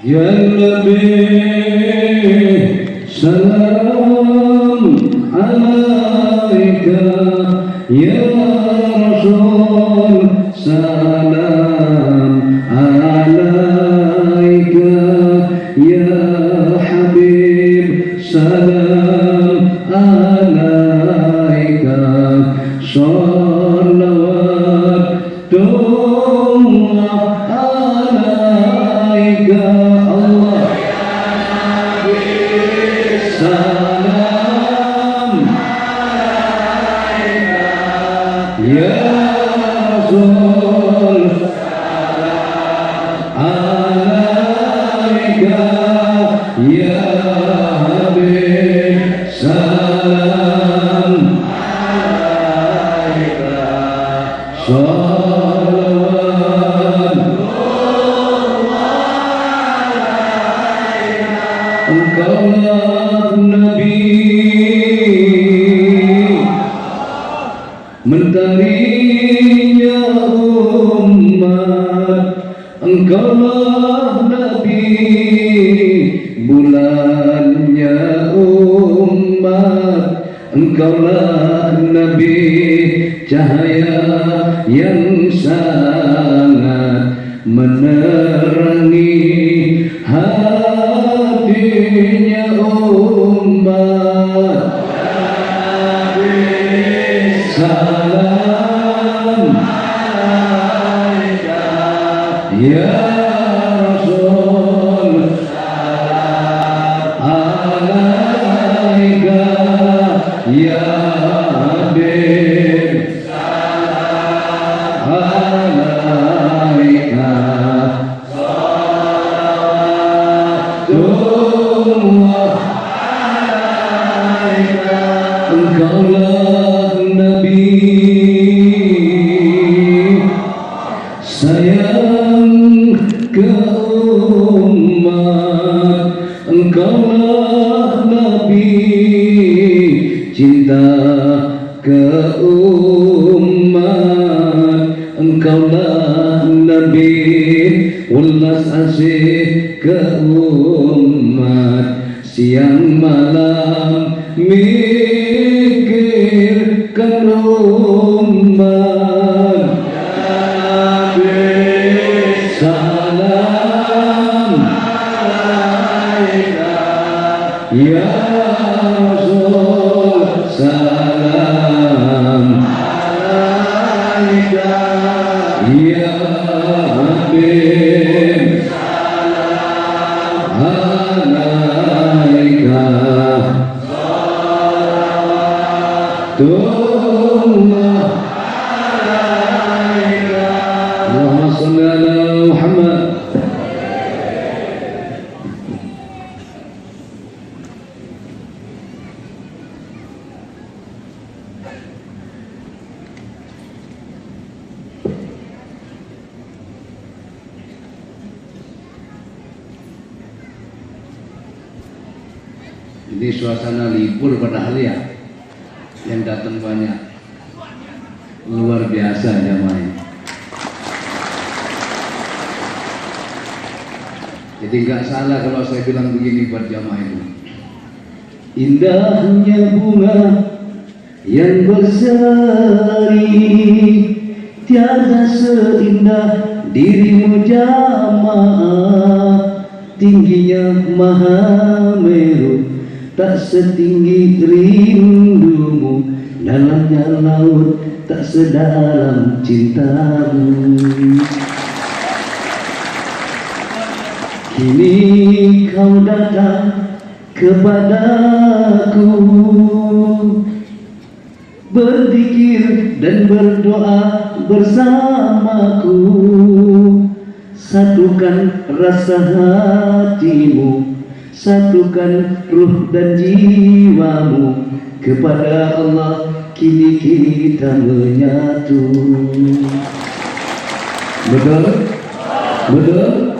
Ya Nabi salam alaika, ya Rasul salam alaika, ya Habib salam alaika, salawatullah alaika. Allah salam ya Rasul alaika, ya Habib salam alaika, engkaulah Nabi mentarinya umat, engkaulah Nabi bulannya umat, engkaulah Nabi cahaya yang sangat menerangi hatinya umat. Salam alaika, ya Rasul salam alaika, ya Habib salam alaika, salawatullah alaika. Engkaulah Nabi sayang ke umat, engkaulah Nabi cinta ke umat, engkaulah Nabi ulas asih ke umat, siang malam mikirkan umat. Salam alaika, ya Rasul salam alaika, ya Habib salam alaika, salawatullah alaika. Allahumma shalli ala Muhammad. Ini suasana libur padahal ya, yang datang banyak, luar biasa jamaah. Jadi nggak salah kalau saya bilang begini buat jamaah itu. Indahnya bunga yang berseri, tiada seindah dirimu jamaah. Tingginya Mahameru, tak setinggi rindumu. Dalamnya laut, tak sedalam cintamu. Kini kau datang kepadaku, berzikir dan berdoa bersamaku. Satukan rasa hatimu, satukan ruh dan jiwamu. Kepada Allah kini kita menyatu. Betul? Betul?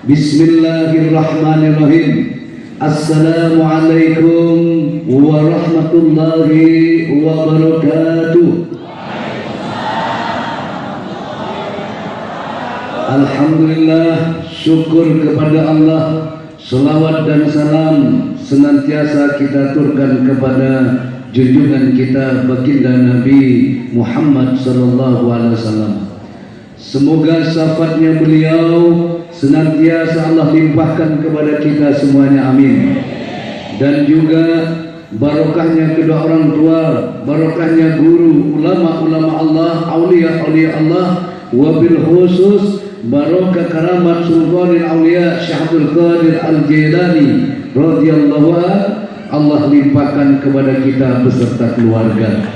Bismillahirrahmanirrahim. Assalamualaikum warahmatullahi wabarakatuh. Alhamdulillah, syukur kepada Allah. Selawat dan salam senantiasa kita aturkan kepada junjungan kita baginda Nabi Muhammad sallallahu alaihi wasallam. Semoga syafaatnya beliau senantiasa Allah limpahkan kepada kita semuanya, amin. Dan juga barokahnya kedua orang tua, barokahnya guru, ulama-ulama Allah, aulia-aulia Allah, wabil khusus barokah karamat Sultanul Aulia Syekh Abdul Qadir Al-Jailani radhiyallahu anhu Allah limpahkan kepada kita beserta keluarga.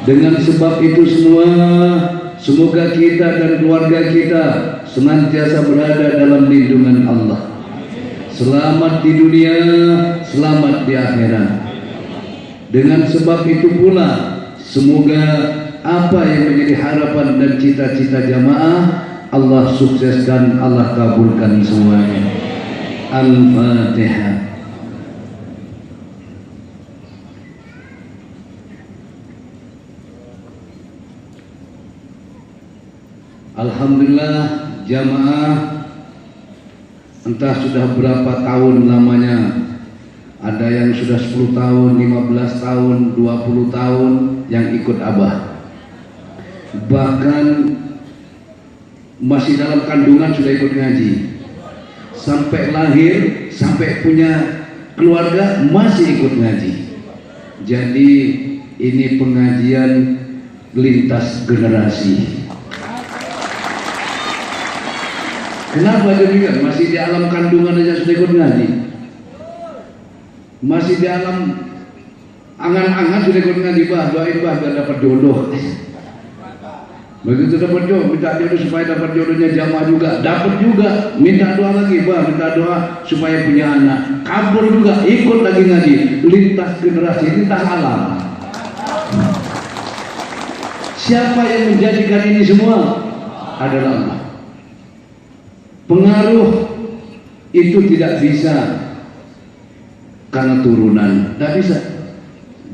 Dengan sebab itu semua, semoga kita dan keluarga kita senantiasa berada dalam lindungan Allah. Selamat di dunia, selamat di akhirat. Dengan sebab itu pula, semoga apa yang menjadi harapan dan cita-cita jamaah Allah sukseskan, Allah kabulkan semuanya. Al-Fatihah. Alhamdulillah, jamaah entah sudah berapa tahun lamanya, ada yang sudah 10 tahun, 15 tahun, 20 tahun yang ikut Abah, bahkan masih dalam kandungan sudah ikut ngaji, sampai lahir, sampai punya keluarga masih ikut ngaji. Jadi ini pengajian lintas generasi. Kenapa demikian? Masih di alam kandungan aja sudah ikut ngaji, masih di alam angan-angan sudah ikut ngaji. Bah, doain bah biar dapat jodoh. Begitu dapat jodoh, minta jodoh supaya dapat jodohnya jamaah juga, dapat juga. Minta doa lagi, bah, minta doa supaya punya anak, kabur juga, ikut lagi ngaji. Lintas generasi, lintas alam. Siapa yang menjadikan ini semua? Adalah Allah. Pengaruh itu tidak bisa karena turunan, tidak bisa.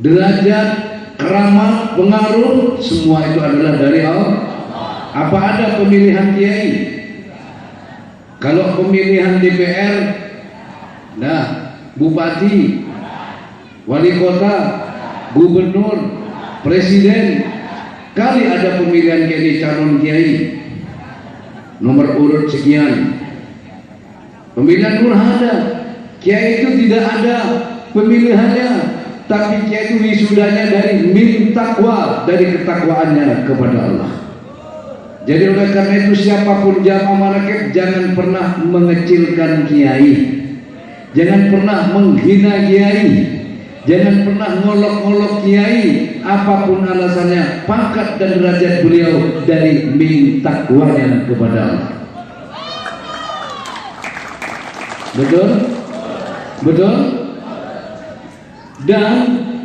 Derajat, keramat, pengaruh, semua itu adalah dari Allah. Apa ada pemilihan kiai? Kalau pemilihan DPR, nah, bupati, wali kota, gubernur, presiden, kali ada pemilihan kiai, calon kiai, nomor urut sekian. Pemilihan pun ada. Kiai itu tidak ada pemilihannya, tapi kiai itu wisudanya dari min takwa, dari ketakwaannya kepada Allah. Jadi oleh karena itu siapapun jamaah manakib jangan pernah mengecilkan kiai, jangan pernah menghina kiai, jangan pernah ngolok-ngolok kiai, apapun alasannya. Pangkat dan derajat beliau dari min takwanya kepada Allah. Betul? Betul? Dan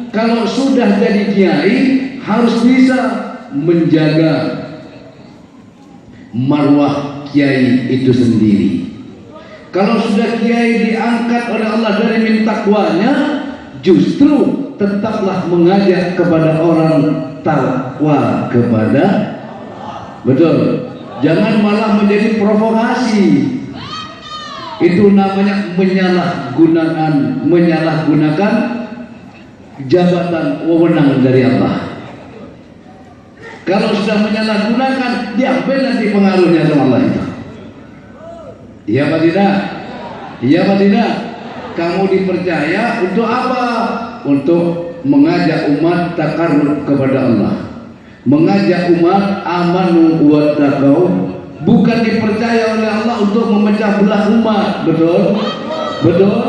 kalau sudah jadi kiai harus bisa menjaga marwah kiai itu sendiri. Kalau sudah kiai diangkat oleh Allah dari min takwanya, justru tetaplah mengajak kepada orang takwa kepada Allah. Betul? Jangan malah menjadi provokasi. Itu namanya menyalahgunakan jabatan wewenang dari Allah. Kalau sudah menyalahgunakan, diambil nanti pengaruhnya sama Allah itu. Iya apa tidak? Iya apa tidak? Kamu dipercaya untuk apa? Untuk mengajak umat takarrub kepada Allah, mengajak umat amanu wa taqau. Bukan dipercaya oleh Allah untuk memecah belah umat, betul? Betul?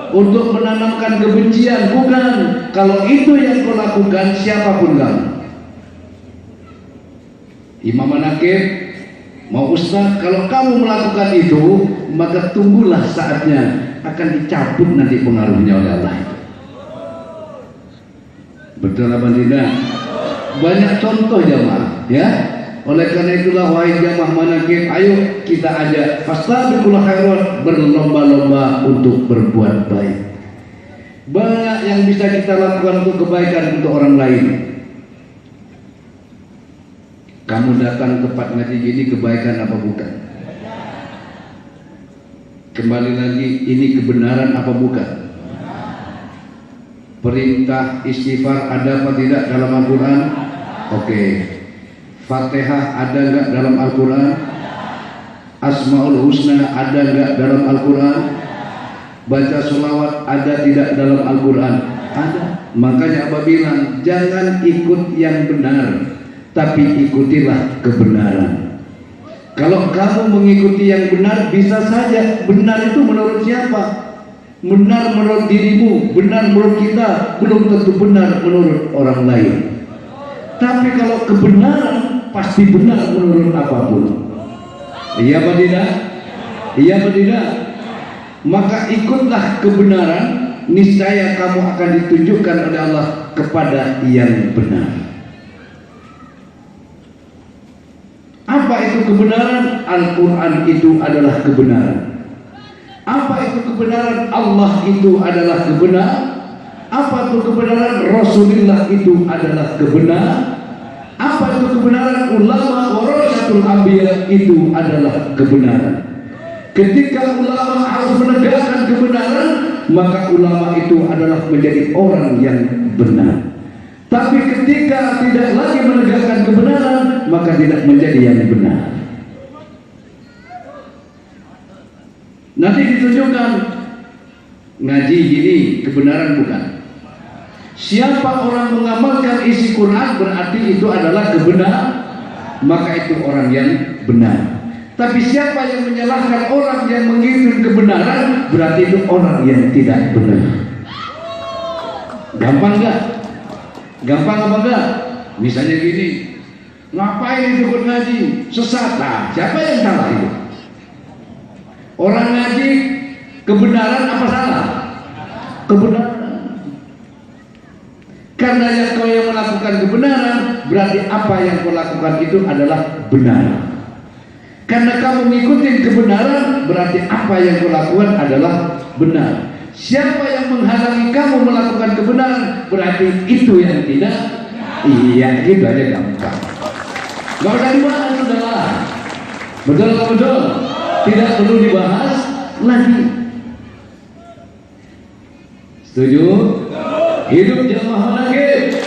Untuk menanamkan kebencian, bukan. Kalau itu yang kau lakukan, siapapun kamu, imam manakib, mau ustaz, kalau kamu melakukan itu, maka tunggulah saatnya akan dicabut nanti pengaruhnya oleh Allah. Betul apa tidak? Banyak contoh jamaah, ya. Oleh karena itulah wahai jamaah manakib, ayo kita ajak fastabiqul khairat, berlomba-lomba untuk berbuat baik. Banyak yang bisa kita lakukan untuk kebaikan untuk orang lain. Kamu datang tempat ngaji gini kebaikan apa bukan? Kembali lagi, ini kebenaran apa bukan? Perintah istighfar ada apa tidak dalam Al-Quran? Oke. Fatihah ada enggak dalam Al-Quran? Asmaul Husna ada enggak dalam Al-Quran? Baca sholawat ada tidak dalam Al-Quran? Ada. Makanya Abah bilang, jangan ikut yang benar, tapi ikutilah kebenaran. Kalau kamu mengikuti yang benar, bisa saja benar itu menurut siapa? Benar menurut dirimu, benar menurut kita, belum tentu benar menurut orang lain. Tapi kalau kebenaran pasti benar menurut apapun. Iya apa tidak? Iya apa tidak? Maka ikutlah kebenaran, niscaya kamu akan ditunjukkan oleh Allah kepada yang benar. Apa itu kebenaran? Al-Quran itu adalah kebenaran. Apa itu kebenaran? Allah itu adalah kebenaran. Apa itu kebenaran? Rasulullah itu adalah kebenaran. Apa itu kebenaran? Ulama warasatul anbiya itu adalah kebenaran. Ketika ulama harus menegakkan kebenaran, maka ulama itu adalah menjadi orang yang benar. Tapi ketika tidak lagi menegakkan kebenaran, maka tidak menjadi yang benar. Nanti ditunjukkan ngaji gini kebenaran bukan? Siapa orang mengamalkan isi Quran berarti itu adalah kebenaran, maka itu orang yang benar. Tapi siapa yang menyalahkan orang yang mengikuti kebenaran, berarti itu orang yang tidak benar. Gampang nggak? Gampang apa enggak? Misalnya gini, ngapain itu ikut ngaji? Sesat. Nah, siapa yang salah itu? Orang ngaji kebenaran apa salah? Kebenaran. Karena yang melakukan kebenaran, berarti apa yang kau lakukan itu adalah benar. Karena kamu mengikuti kebenaran, berarti apa yang kau lakukan adalah benar. Siapa yang menghalangi kamu melakukan kebenaran, berarti itu yang tidak. Iya, gitu aja gampang. Gak usah dibahas, sudahlah. Betul atau betul? Tidak perlu dibahas lagi. Setuju? Hidup jamaah lagi.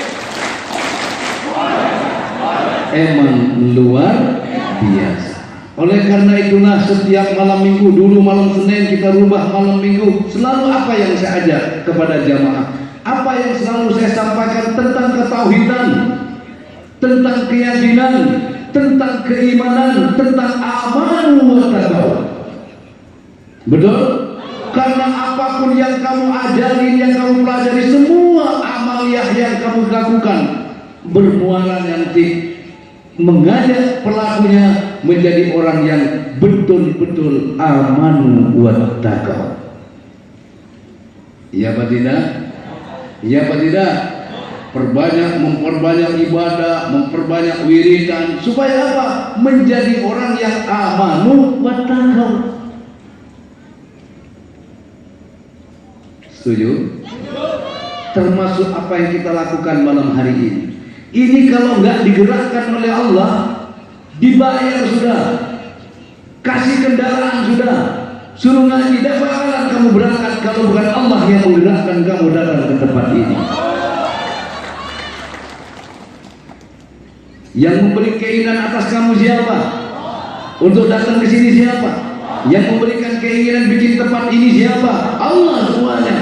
Emang luar biasa. Oleh karena itulah setiap malam minggu, dulu malam Senin kita rubah malam minggu, selalu apa yang saya ajak kepada jamaah, apa yang selalu saya sampaikan tentang ketauhidan, tentang keyakinan, tentang keimanan, tentang amal wa taqwa. Betul? Karena apapun yang kamu ajari, yang kamu pelajari, semua amaliyah yang kamu lakukan bermuara nanti mengajak pelakunya menjadi orang yang betul-betul aman wa taqwa. Iya apa tidak? Iya apa tidak? Memperbanyak ibadah, memperbanyak wiridan, supaya apa? Menjadi orang yang amanu wa taqwa. Setuju? Termasuk apa yang kita lakukan malam hari ini. Ini kalau nggak digerakkan oleh Allah, dibayar sudah, kasih kendaraan sudah, suruh ngaji, tidak bakalan kamu berangkat kalau bukan Allah yang menggerakkan kamu datang ke tempat ini. Yang memberi keinginan atas kamu siapa? Untuk datang ke sini siapa? Yang memberikan keinginan bikin tempat ini siapa? Allah semuanya.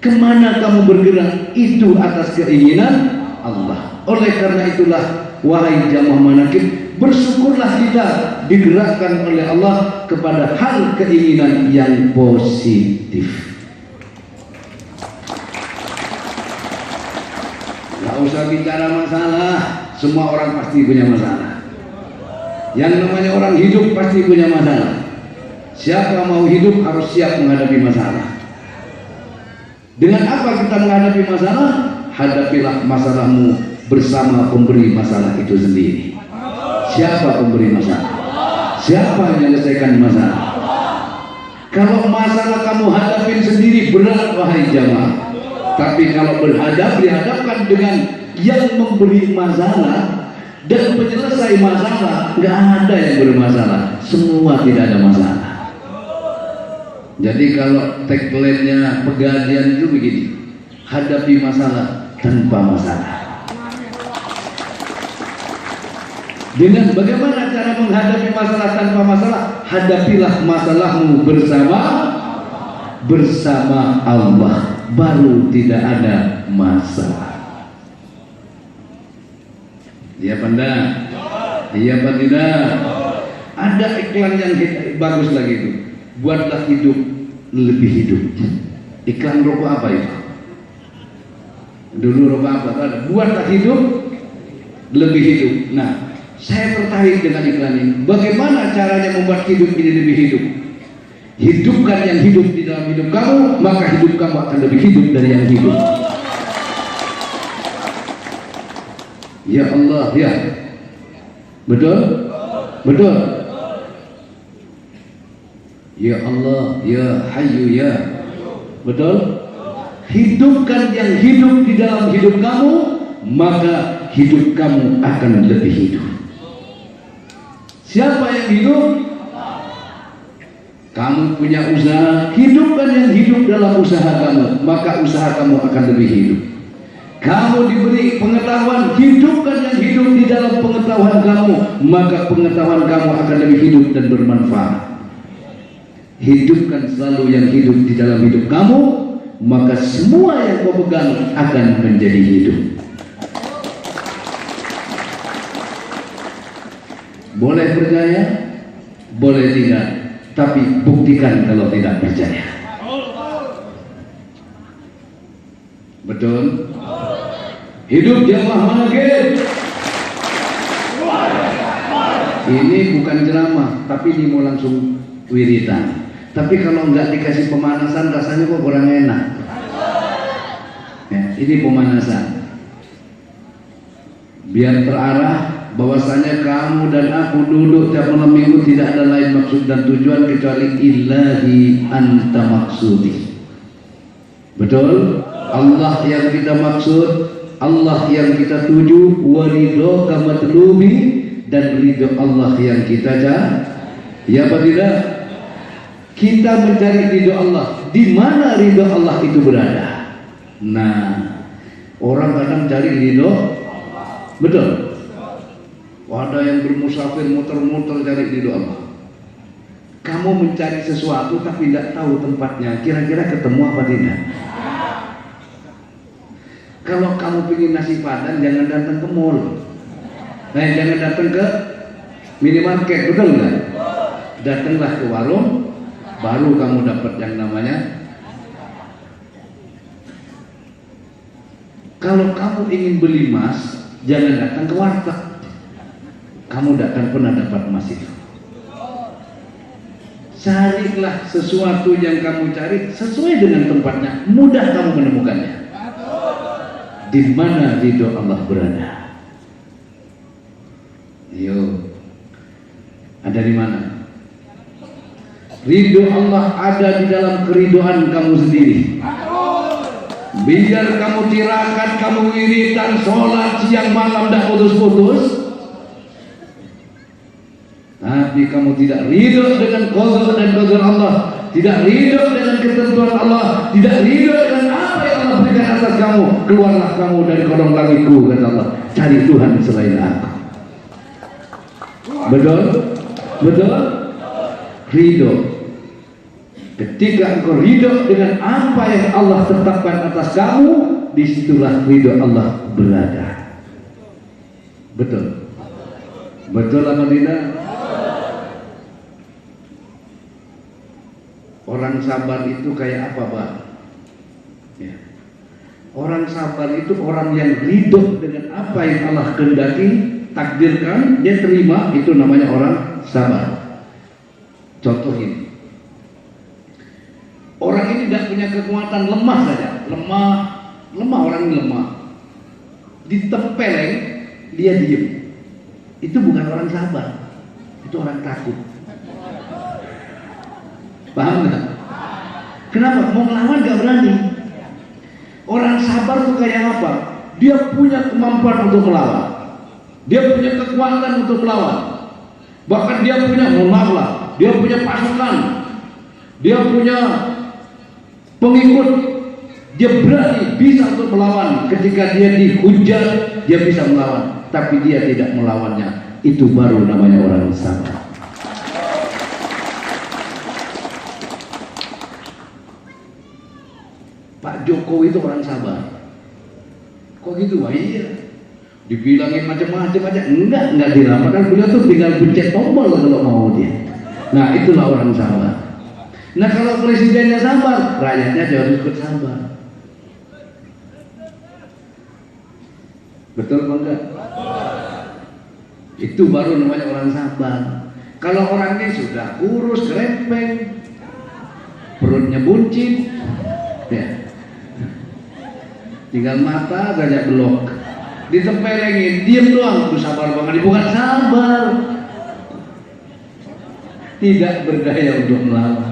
Kemana kamu bergerak? Itu atas keinginan Allah. Oleh karena itulah, wahai jamaah manakib, bersyukurlah kita digerakkan oleh Allah kepada hal keinginan yang positif. Gak usah bicara masalah, semua orang pasti punya masalah. Yang namanya orang hidup pasti punya masalah. Siapa mau hidup harus siap menghadapi masalah. Dengan apa kita menghadapi masalah? Hadapilah masalahmu bersama pemberi masalah itu sendiri. Siapa pemberi masalah? Siapa yang menyelesaikan masalah? Kalau masalah kamu hadapin sendiri berat, wahai jamaah. Tapi kalau dihadapkan dengan yang memberi masalah, Dan penyelesai masalah, nggak ada yang bermasalah, semua tidak ada masalah. Jadi kalau tagline-nya Pegadaian itu begini, hadapi masalah tanpa masalah. Dengan bagaimana cara menghadapi masalah tanpa masalah? Hadapilah masalahmu bersama Allah, baru tidak ada masalah. Iya apa enggak? Iya apa tidak? Ada iklan yang bagus lagi itu. Buatlah hidup lebih hidup. Iklan rokok apa itu? Dulu rokok apa? Ada. Buatlah hidup lebih hidup. Nah, saya tertarik dengan iklan ini. Bagaimana caranya membuat hidup ini lebih hidup? Hidupkan yang hidup di dalam hidup kamu, maka hidup kamu akan lebih hidup dari yang hidup. Ya Allah, ya. Betul? Betul. Ya Allah, ya Hayyu, ya. Betul? Hidupkan yang hidup di dalam hidup kamu, maka hidup kamu akan lebih hidup. Siapa yang hidup? Kamu punya usaha, hidupkan yang hidup dalam usaha kamu, maka usaha kamu akan lebih hidup. Kamu diberi pengetahuan, hidupkan yang hidup di dalam pengetahuan kamu, maka pengetahuan kamu akan lebih hidup dan bermanfaat. Hidupkan selalu yang hidup di dalam hidup kamu, maka semua yang kau pegang akan menjadi hidup. Boleh percaya, boleh tidak, tapi buktikan kalau tidak percaya. Betul? Hidup jamaah maghrib. Ini bukan ceramah, tapi ini mau langsung wiritan. Tapi kalau nggak dikasih pemanasan, rasanya kok kurang enak. Ya, ini pemanasan. Biar terarah bahwasanya kamu dan aku duduk tiap malam minggu tidak ada lain maksud dan tujuan kecuali ilahi anta maksudi. Betul? Allah yang kita maksud, Allah yang kita tuju, waridho kamatlubi, dan ridho Allah yang kita cari. Ya apa tidak? Kita mencari ridho Allah. Di mana ridho Allah itu berada? Nah, orang kadang cari ridho, betul? Ada yang bermusafir muter-muter cari ridho Allah. Kamu mencari sesuatu tapi tidak tahu tempatnya. Kira-kira ketemu apa tidak? Kalau kamu ingin nasi padang, jangan datang ke mall. Nah, jangan datang ke minimarket, betul nggak? Datanglah ke warung, baru kamu dapat yang namanya. Kalau kamu ingin beli emas, jangan datang ke warteg. Kamu tidak akan pernah dapat emas itu. Carilah sesuatu yang kamu cari sesuai dengan tempatnya, mudah kamu menemukannya. Di mana ridho Allah berada? Yo, ada di mana? Ridho Allah ada di dalam keridhoan kamu sendiri. Biar kamu tirakat, kamu wiridan, sholat siang malam tidak putus-putus, tapi kamu tidak ridho dengan qada dan qadar Allah, tidak ridho dengan ketentuan Allah, tidak ridho dengan apa yang Allah berikan atas kamu, keluarlah kamu dari kolong langitku, kata Allah, cari Tuhan selain aku. Betul? Betul? Ridho. Ketika engkau ridho dengan apa yang Allah tetapkan atas kamu, disitulah ridho Allah berada. Betul? Betul apa tidak? Orang sabar itu kayak apa, Pak? Ya. Orang sabar itu orang yang ridho dengan apa yang Allah kehendaki, takdirkan, dia terima, itu namanya orang sabar. Contoh ini, orang ini tidak punya kekuatan, lemah saja, lemah orang ini lemah, ditempeleng dia diem, itu bukan orang sabar, itu orang takut. Paham nggak? Kenapa? Mau ngelawan gak berani. Orang sabar tuh kayak apa? Dia punya kemampuan untuk melawan. Dia punya kekuatan untuk melawan. Bahkan dia punya, mohon maaf lah, dia punya pasukan, dia punya pengikut. Dia berani, bisa untuk melawan. Ketika dia dihujat, dia bisa melawan. Tapi dia tidak melawannya. Itu baru namanya orang sabar. Pak Jokowi itu orang sabar. Kok gitu? Wah iya. Dibilangin macam-macam aja. Enggak dilaporkan. Beliau tuh tinggal pencet tombol kalau mau dia. Nah itulah orang sabar. Nah kalau presidennya sabar, rakyatnya harus ikut sabar. Betul apa enggak? Itu baru namanya orang sabar. Kalau orangnya sudah kurus, kerempeng, perutnya buncit, ya, tinggal mata saja belok, ditempelengin, diam doang, itu sabar banget. Bukan sabar, tidak berdaya untuk melawan.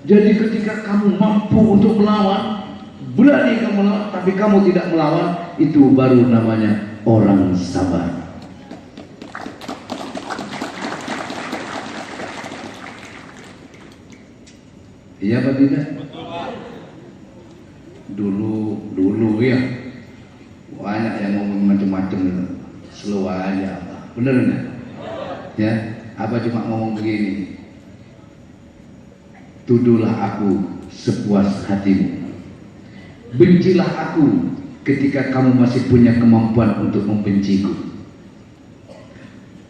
Jadi ketika kamu mampu untuk melawan, berani kamu melawan, tapi kamu tidak melawan, itu baru namanya orang sabar. Iya apa tidak? Dulu ya banyak yang ngomong macam-macam, slow aja, bener nggak? Ya, apa cuma ngomong begini? Tuduhlah aku sepuas hatimu. Bencilah aku ketika kamu masih punya kemampuan untuk membenciku.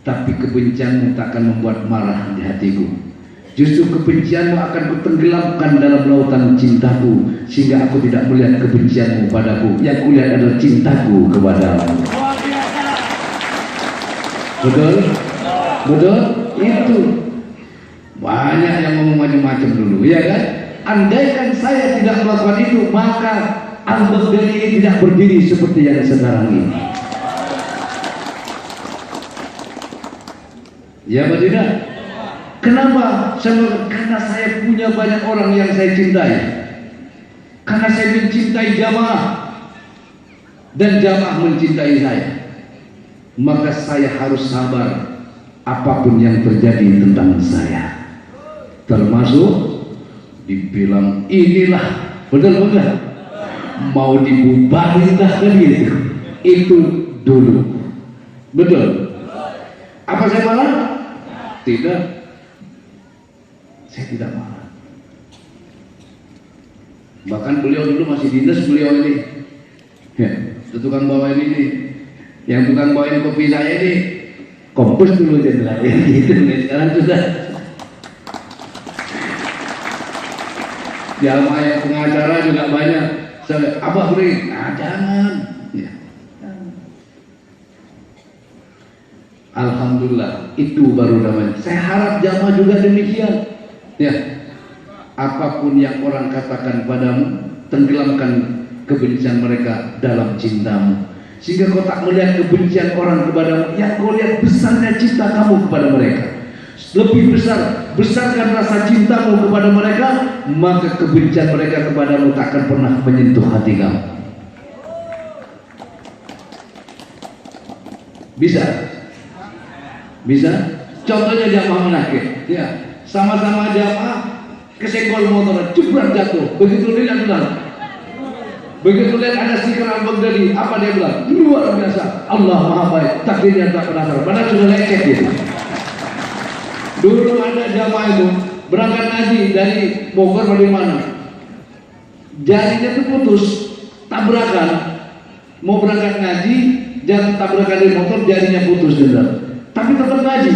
Tapi kebencianmu tak akan membuat marah di hatiku. Justru kebencianmu akan kutenggelamkan dalam lautan cintaku, sehingga aku tidak melihat kebencianmu padaku. Yang kulihat adalah cintaku kepadamu. Betul? Betul? Itu. Banyak yang ngomong macam-macam dulu, ya kan? Andaikan saya tidak melakukan itu, maka Al-Baghdadi ini tidak berdiri seperti yang sekarang ini. Ya apa tidak? Kenapa? Karena saya punya banyak orang yang saya cintai. Karena saya mencintai jamaah dan jamaah mencintai saya. Maka saya harus sabar apapun yang terjadi tentang saya. Termasuk dibilang inilah, betul-betul mau dibubarin dah kan gitu. Itu dulu. Betul. Apa saya marah? Tidak. Saya tidak marah. Bahkan beliau dulu masih dinas, beliau ini, ya, tukang bawain ini, yang tukang bawain kopi saya ini, kompos dulu jadilah, gitu. Sekarang sudah. Jamaah yang pengacara juga banyak. Saya, Abah beri, nah jangan. Ya. Alhamdulillah, itu baru namanya. Saya harap jamaah juga demikian. Ya, apapun yang orang katakan padamu, tenggelamkan kebencian mereka dalam cintamu, sehingga kau tak melihat kebencian orang kepadamu, yang kau lihat besarnya cinta kamu kepada mereka. Lebih besarkan rasa cintamu kepada mereka, maka kebencian mereka kepadamu tak akan pernah menyentuh hati kamu. Bisa? Bisa? Contohnya jamaah menakir, ya, sama-sama jamaah kesenggol motor, jebret jatuh. Begitu lihat bilang, begitu lihat ada stiker Al-Baghdadi, apa dia bilang? Luar biasa, Allah Maha Baik, takdirnya tak pernah salah. Padahal sudah lecet dia. Dulu ada jamaah itu berangkat ngaji dari Bogor dari mana, jarinya itu putus, tabrakan, mau berangkat ngaji, jangan tabrakan dari motor, jarinya putus dengar. Tapi tetap ngaji.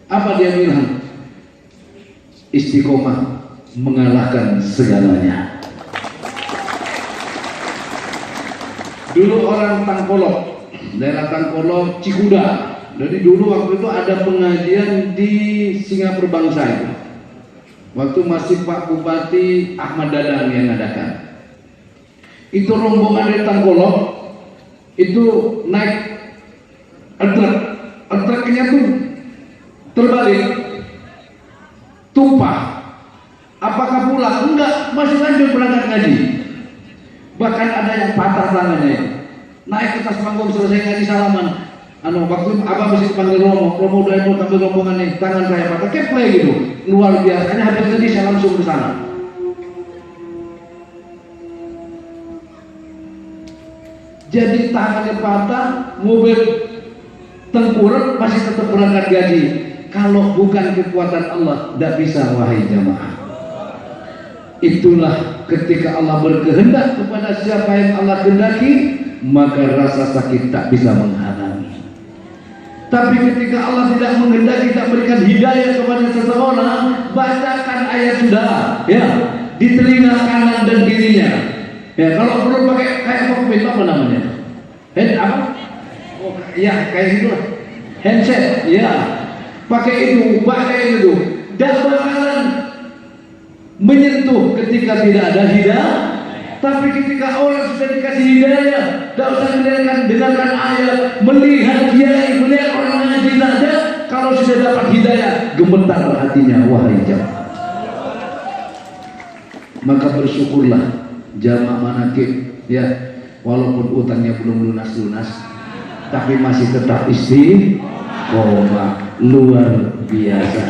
Apa dia bilang? Istiqomah mengalahkan segalanya. Dulu orang Tangkolok, daerah Tangkolok, Cikuda. Jadi dulu waktu itu ada pengajian di Singapura Bangsa itu. Waktu masih Pak Bupati Ahmad Dadang yang ngadakan. Itu rombongan dari Tangkolok itu naik truknya tuh terbalik, tumpah. Apakah pulang? Enggak, masih lanjut berangkat ngaji. Bahkan ada yang patah tangannya. naik ke atas panggung selesai ngaji salaman. Waktu abang mesti panggil Romo udah mau tampil rombongan nih, tangan saya patah, keplay gitu, luar biasa. Ini habis tadi saya langsung ke sana. Jadi tangannya patah, mobil tengkurap masih tetap berangkat gaji. Kalau bukan kekuatan Allah, tidak bisa, wahai jamaah. Itulah ketika Allah berkehendak kepada siapa yang Allah kehendaki, maka rasa sakit tak bisa menghalangi. Tapi ketika Allah tidak menghendaki, tak berikan hidayah kepada seseorang, bacakan ayat sudah, ya, di telinga kanan dan kirinya. Ya, kalau perlu pakai kayak kokpit apa namanya? Apa? Oh, ya kayak gitu lah. Handset, ya. Pakai itu. Dan bakalan menyentuh ketika tidak ada hidayah. Tapi ketika orang sudah dikasih hidayah, tidak usah dengarkan ayat, melihat kiai, melihat orang ngaji saja, kalau sudah dapat hidayah, gemetar hatinya, wahai jamaah. Maka bersyukurlah jamaah manakib, ya, walaupun utangnya belum lunas, tapi masih tetap istiqomah, luar biasa.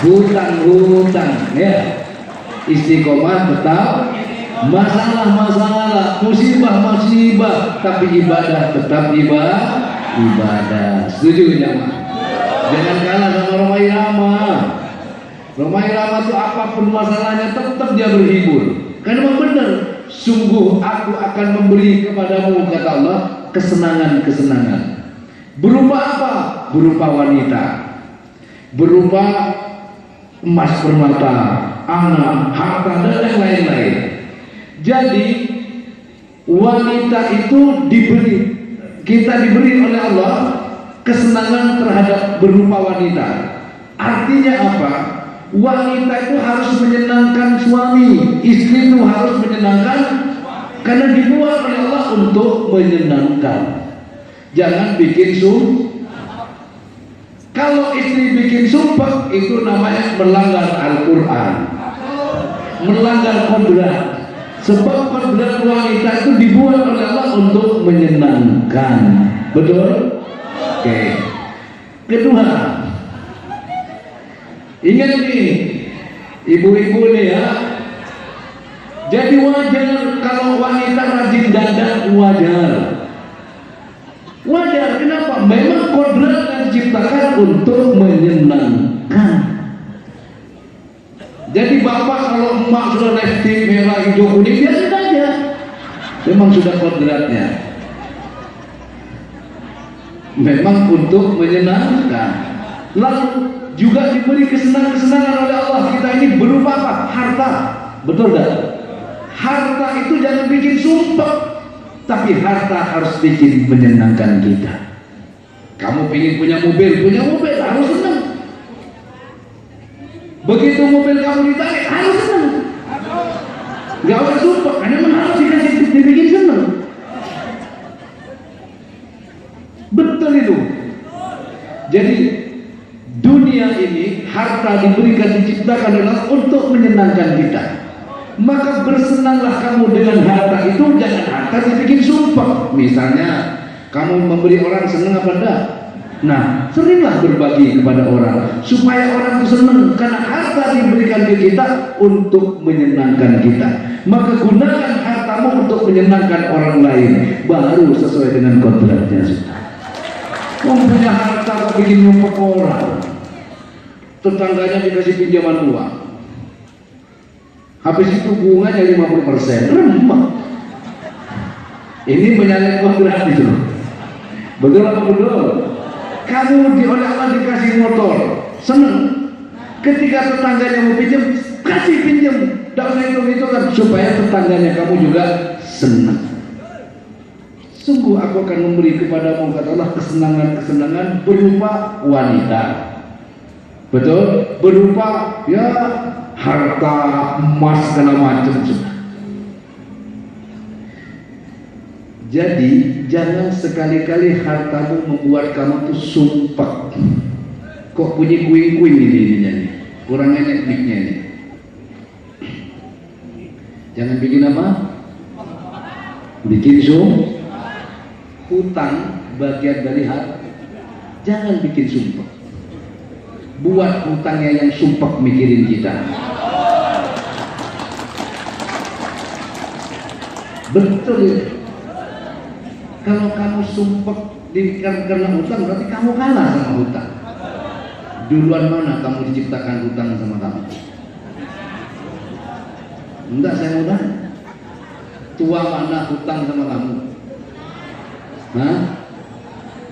Hutang, ya, istiqomah tetap. Masalah, musibah, tapi ibadah tetap ibadah. Setuju jamaah? Jangan kalah sama Roma Irama. Roma Irama itu apapun masalahnya tetap dia berhibur. Karena memang benar, sungguh aku akan memberi kepadamu, kata Allah, kesenangan. Berupa apa? Berupa wanita, berupa emas permata, anak, harta, dan yang lain-lain. Jadi wanita itu kita diberi oleh Allah kesenangan terhadap berupa wanita. Artinya apa? Wanita itu harus menyenangkan suami, istri itu harus menyenangkan, karena dibuat oleh Allah untuk menyenangkan. Jangan bikin kalau istri bikin sumpah, itu namanya melanggar Al-Quran, melanggar kodrat. Sebab kodrat wanita itu dibuat oleh Allah untuk menyenangkan. Betul? Oke. Kedua, ingat nih ibu-ibu nih ya, jadi wajar kalau wanita rajin dandan, wajar. Kenapa? Memang kodrat yang diciptakan untuk menyenangkan. Jadi bapak kalau emak sudah lipstick merah, hijau, kuning, biarin aja, memang sudah kodratnya, memang untuk menyenangkan. Lalu juga diberi kesenangan oleh Allah kita ini berupa apa? Harta. Betul tak? Harta itu jangan bikin sumpah, tapi harta harus bikin menyenangkan kita. Kamu ingin punya mobil harus senang. Begitu mobil kamu ditarik, harus senang. Gak usah sumpah, karena harus dibikin senang. Betul itu. Jadi dunia ini, harta diciptakan adalah untuk menyenangkan kita. Maka bersenanglah kamu dengan harta itu, jangan harta dibikin sumpah. Misalnya kamu memberi orang senang apa enggak? Nah, seringlah berbagi kepada orang supaya orang itu senang, karena harta diberikan ke kita untuk menyenangkan kita. Maka gunakan hartamu untuk menyenangkan orang lain, baru sesuai dengan kodratnya. Mempunyai harta kok bikin nyumpuk orang, tetangganya dikasih pinjaman uang, habis itu bunganya 50%, remah. Ini menyalahi kodrat itu. Betul apa betul? Kamu oleh Allah dikasih motor, senang. Ketika tetangganya mau pinjam, kasih pinjam. Tidak usah hitung-hitungan, supaya tetangganya kamu juga senang. Sungguh aku akan memberi kepadamu, kata Allah, kesenangan berupa wanita. Betul? Berupa ya harta, emas, segala macam. Jadi jangan sekali-kali hartamu membuat kamu tuh sumpah. Kok bunyi kuing-kuing ininya nih, kurang enak mic-nya nih. Jangan bikin apa? Bikin hutang bagian dari hak. Jangan bikin sumpah. Buat hutangnya yang sumpah mikirin kita. Betul ya. Kalau kamu sumpah karena hutang, berarti kamu kalah sama hutang. Duluan mana kamu diciptakan hutang sama kamu? Enggak, saya mau tanya. Tua mana hutang sama kamu? Hah?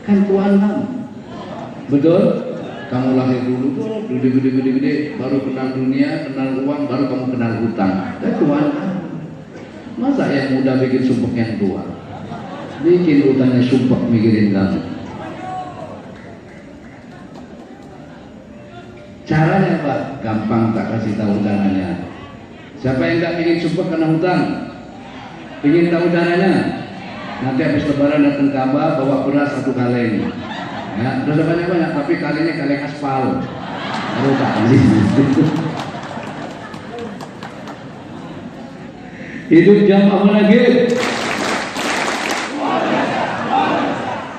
Kan tuan kamu. Betul? Kamu lahir dulu tuh, gede, baru kenal dunia, kenal uang, baru kamu kenal hutang. Dan tuan kamu. Masa yang muda bikin sumpah yang tua? Bikin hutangnya sumpah mikirin kamu. Caranya Pak, gampang, tak kasih tahu caranya. Siapa yang nggak ingin sumpah kena hutang? Ingin tahu caranya? Nanti habis lebaran datang ke Abah bawa beras 1 kaleng. Ya, beras banyak-banyak, tapi kalengnya kaleng aspal. Baru tak kasih. Hidup jam apa lagi?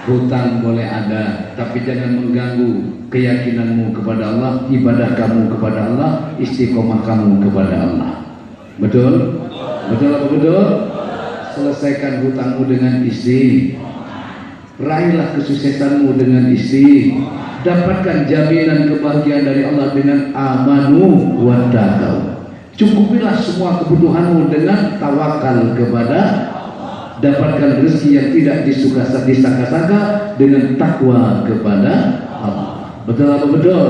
Hutang boleh ada, tapi jangan mengganggu keyakinanmu kepada Allah, ibadah kamu kepada Allah, istiqomah kamu kepada Allah. Betul? Betul apa betul? Selesaikan hutangmu dengan istri. Raihlah kesuksesanmu dengan istri. Dapatkan jaminan kebahagiaan dari Allah dengan amanu wa taqwa. Cukupilah semua kebutuhanmu dengan tawakal kepada Allah. Dapatkan rezeki yang tidak disangka-sangka dengan takwa kepada Allah. Betul apa betul?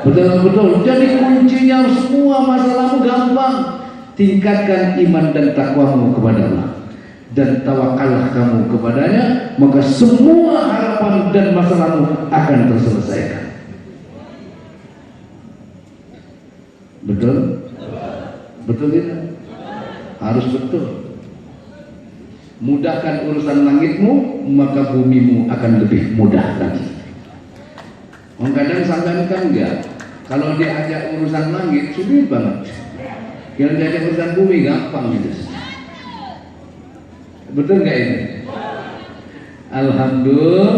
Betul apa betul? Jadi kuncinya semua masalahmu gampang. Tingkatkan iman dan takwamu kepada Allah dan tawakallah kamu kepadanya, maka semua harapan dan masalahmu akan terselesaikan. Betul? Betul tidak? Harus betul. Mudahkan urusan langitmu, maka bumimu akan lebih mudah lagi. Kadang sampai kan enggak. Kalau diajak urusan langit sulit banget. Kalau diajak urusan bumi gampang gitu. Betul nggak ini? Alhamdulillah.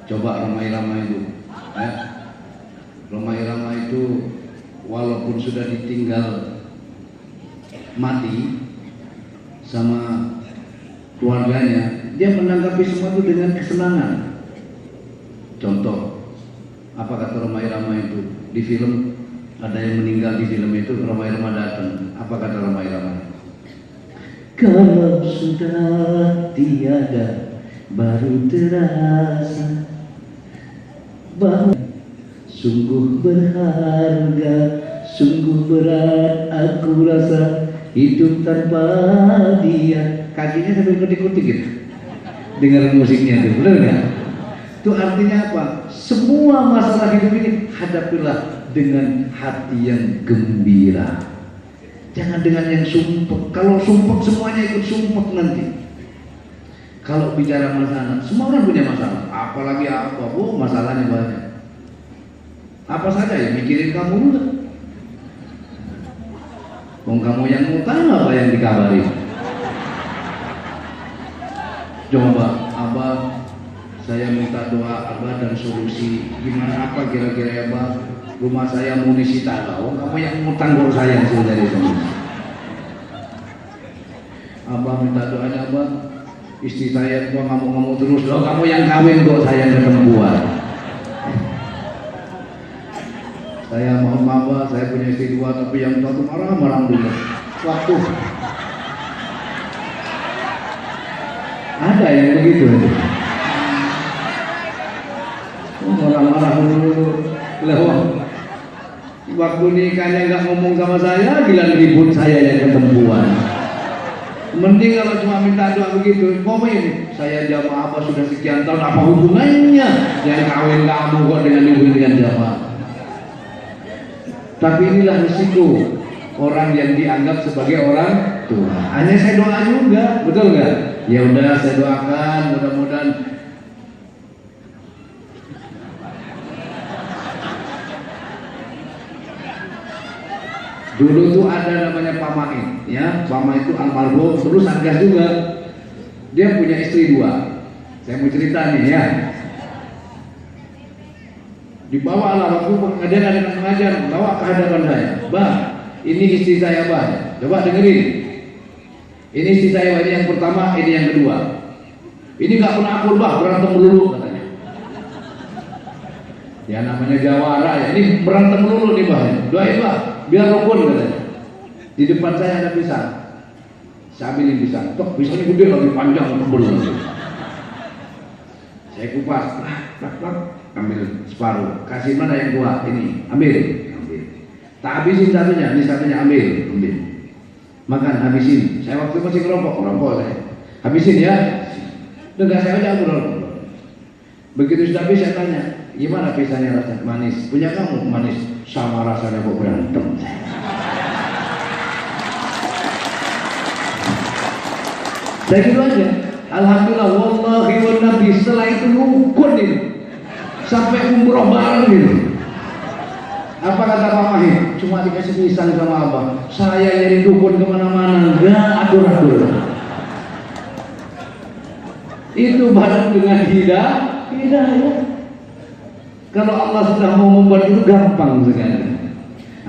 Coba Roma Irama itu, ya. Roma Irama itu walaupun sudah ditinggal mati sama keluarganya, dia menanggapi semua itu dengan kesenangan. Contoh, apa kata Roma Irama itu di film? Ada yang meninggal di film itu, Roma Irama datang. Apa kata Roma Irama? Kalau sudah tiada, baru terasa bahwa sungguh berharga, sungguh berat aku rasa hidup tanpa dia. Kakinya sambil ketik-ketik gitu. Dengar musiknya itu, benar nggak? Itu artinya apa? Semua masalah hidup ini hadapilah dengan hati yang gembira. Jangan dengan yang sumpah. Kalau sumpah semuanya ikut sumpah nanti. Kalau bicara masalah, semua orang punya masalah. Apalagi apa? Oh, masalahnya banyak. Apa saja ya, mikirin kamu dulu. Kong kamu yang ngutang apa yang dikabari? Coba, Abah, saya minta doa Abah dan solusi. Gimana apa kira-kira Abah? Rumah saya mau disita. Oh, kamu yang ngutang kok saya sudah dari solusi. Abah minta doanya Abah. Istri saya tua ngamuk-ngamuk terus. Oh, kamu yang kawin kok saya perempuan. Saya mohon maaf, saya punya istri dua, tapi yang tua itu marah-marah dulu. Waktu ada yang begitu. Marah-marah dulu. Lewat. Waktu nikahnya nggak ngomong sama saya, bilang ribut saya yang ketempuan. Mending kalau cuma minta doa begitu, komen saya jamaah apa sudah sekian tahun, apa hubungannya yang kawin kamu kok dengan hubungan jamaah? Tapi inilah risiko orang yang dianggap sebagai orang tua. Hanya saya doa juga, betul nggak? Ya udah, saya doakan mudah-mudahan Dulu tuh ada namanya Pak Main, ya. Pak Main itu almarhum, terus Satgas juga. Dia punya istri 2. Saya mau cerita nih ya. Dibawa lah waktu pengadilan dengan pengajar, bawa ke hadapan saya. Bang, ini istri saya bang. Coba dengerin. Ini istri saya, ini yang pertama, ini yang kedua. Ini nggak pernah akur bah, berantem melulu katanya. Ya namanya jawara ya. Ini berantem melulu nih bah. Doain bah. Biar rukun katanya. Di depan saya ada pisang. Saya ambilin pisang. Tok pisangnya gede lagi panjang tebel. Saya kupas, ambil separuh. Kasih mana yang kuat ini? Ambil. Tak habisin satunya. Ini satunya ambil. Makan habisin. Saya waktu masih ngerokok saya. Habisin ya. Enggak saya aja ngerokok. Begitu sudah habis saya tanya, gimana pisangnya rasanya? Manis. Punya kamu manis. Sama rasanya kok berantem. Saya gitu aja. Alhamdulillah, wallahi wa nabi. Setelah itu rukun ini sampai umroh bareng gitu. Apa kata Pak Mahir? Cuma dikasih pisang sama abang. Saya jadi dukun kemana-mana, nggak atur-atur. Itu bareng dengan hidayah. Kalau Allah sudah mau membuat itu gampang sekali.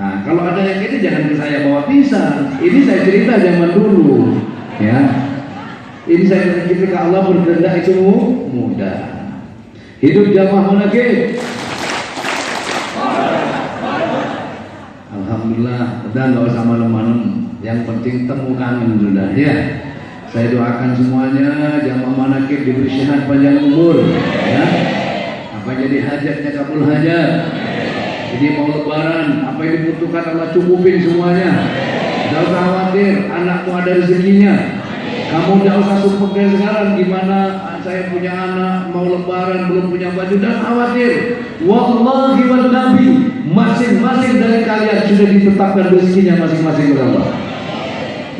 Nah, kalau ada yang ini jangan ke saya bawa pisang. Ini saya cerita zaman dulu, ya. Ini saya ketika Allah berkehendak itu mudah. Hidup jamaah munafik. Alhamdulillah, udah nggak usah malam-malam. Yang penting temu kangen sudah ya. Saya doakan semuanya jamaah munafik diberi sehat panjang umur, ya. Apa jadi hajatnya kabul hajat. Jadi mau lebaran, apa yang dibutuhkan Allah cukupin semuanya. Tidak usah khawatir, anakmu ada rezekinya. Kamu tidak usah sumpah dari sekarang gimana saya punya anak mau lebaran belum punya baju, dan khawatir. Wallahi wal nabi, masing-masing dari kalian sudah ditetapkan rezekinya masing-masing oleh Allah.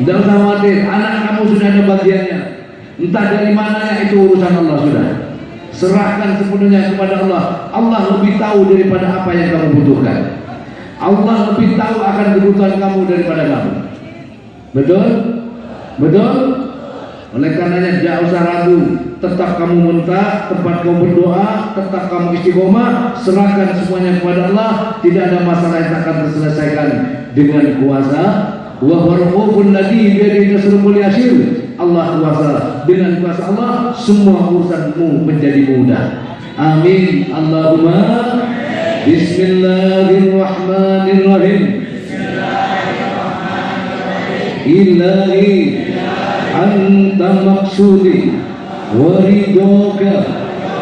Tidak usah khawatir, anak kamu sudah ada bagiannya. Entah dari mananya itu urusan Allah sudah. Serahkan sepenuhnya kepada Allah. Allah lebih tahu daripada apa yang kamu butuhkan. Allah lebih tahu akan kebutuhan kamu daripada kamu. Betul? Betul? Oleh karenanya jangan usah ragu. Tetap kamu minta, tempat kamu berdoa, tetap kamu istiqomah, serahkan semuanya kepada Allah. Tidak ada masalah yang akan terselesaikan dengan kuasa. Wa huwa alladhi bi yadihi nasrul yasir. Allah kuasa, dengan kuasa Allah semua urusanmu menjadi mudah. Amin. Allahumma bismillahirrahmanirrahim. Ilahi anta maqsudi wa ridhoka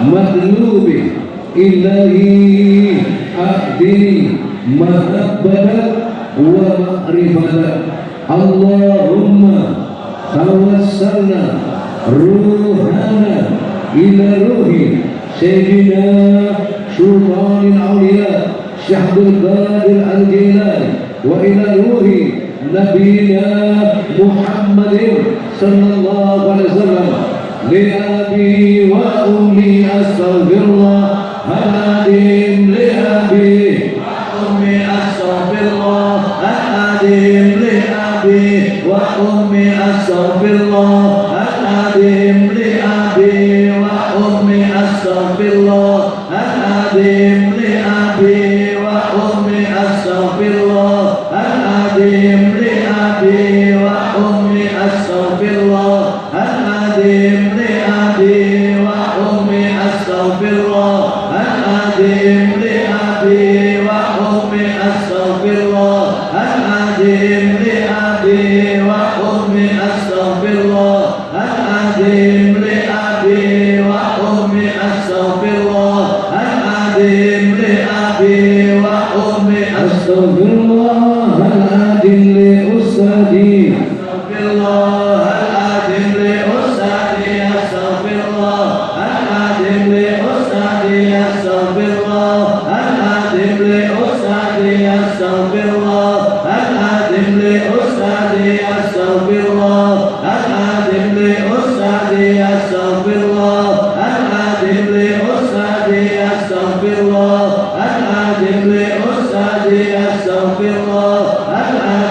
matlubi. Ilahi ahdini mahabbatak wa ma'rifatak. Allahumma tawassalna ruhana ila ruhi Sayyidina Sultanil Awliya Syekh Abdul Qadir Al-Jilani wa ila ruhi Nabiyina Muhammadin sallallahu alaihi wasallam. Li abi wa ummi astaghfirullah al-adim, li abi wa ummi astaghfirullah al-adim, li abi wa ummi astaghfirullah al-adim, li abi wa ummi astaghfirullah al-adim, li abi wa ummi astaghfirullah al-adim, li abi wa ummi astaghfirullah al-adim, li abi wa ummi astaghfirullah al-adim, li abi wa ummi astaghfirullah al-adim, li abi wa ummi astaghfirullah al-adim, li abi wa ummi astaghfirullah al-adim, li abi wa ummi astaghfirullah al-adim, li ustadi astaghfirullah al-adim, li ustadi astaghfirullah al-adim, li ustadi astaghfirullah al-adim, li ustadi astaghfirullah al-adim, li ustadi astaghfirullah al-adim, li ustadi astaghfirullah al-adim, li ustadi astaghfirullah al-adim, li ustadi astaghfirullah al-adim.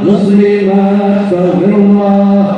والمسلمات استغفر الله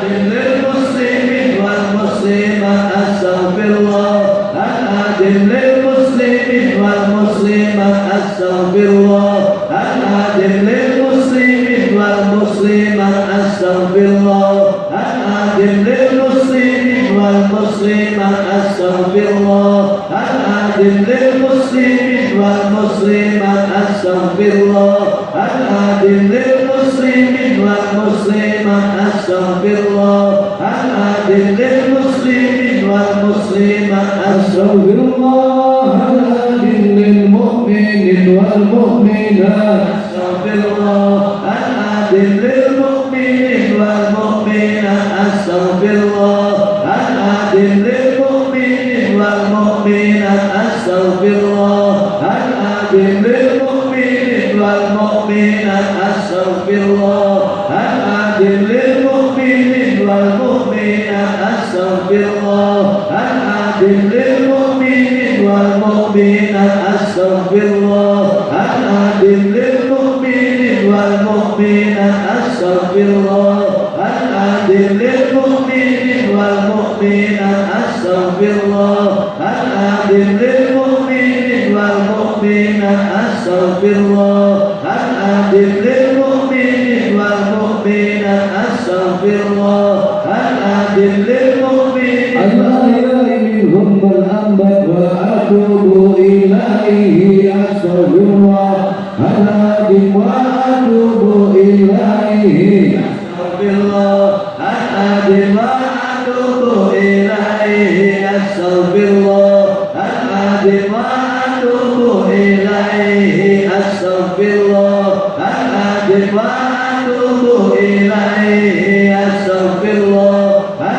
للمسلمين والمسلمات استغفر الله العادل للمسلمين والمسلمات استغفر الله العادل للمسلمين والمسلمات استغفر الله العادل للمسلمين والمسلمات استغفر الله العادل للمسلمين والمسلمات استغفر الله العادل للمسلمين والمسلمات استغفر الله العادل للمسلمين والمسلمات استغفر الله العادل للمؤمنين والمؤمنات استغفر الله العادل للمؤمنين والمؤمنات استغفر الله العادل للمؤمنين والمؤمنات استغفر الله العادل للمؤمنين والمؤمنات استغفر الله العادل للمؤمنين والمؤمنات استغفر الله العادل للمؤمنين والمؤمنات استغفر الله العادل للمؤمنين والمؤمنات استغفر الله العادل للمؤمنين والمؤمنات استغفر الله العادل للمؤمنين والمؤمنات استغفر الله العادل للمؤمنين والمؤمنات استغفر الله العادل للمؤمنين الأحياء منهم والأموات وأتوب إليه أستغفر الله العظيم وأتوب إليه استغفر الله العظيم وأتوب إليه استغفر الله العظيم وأتوب إليه استغفر الله العظيم وأتوب إليه استغفر الله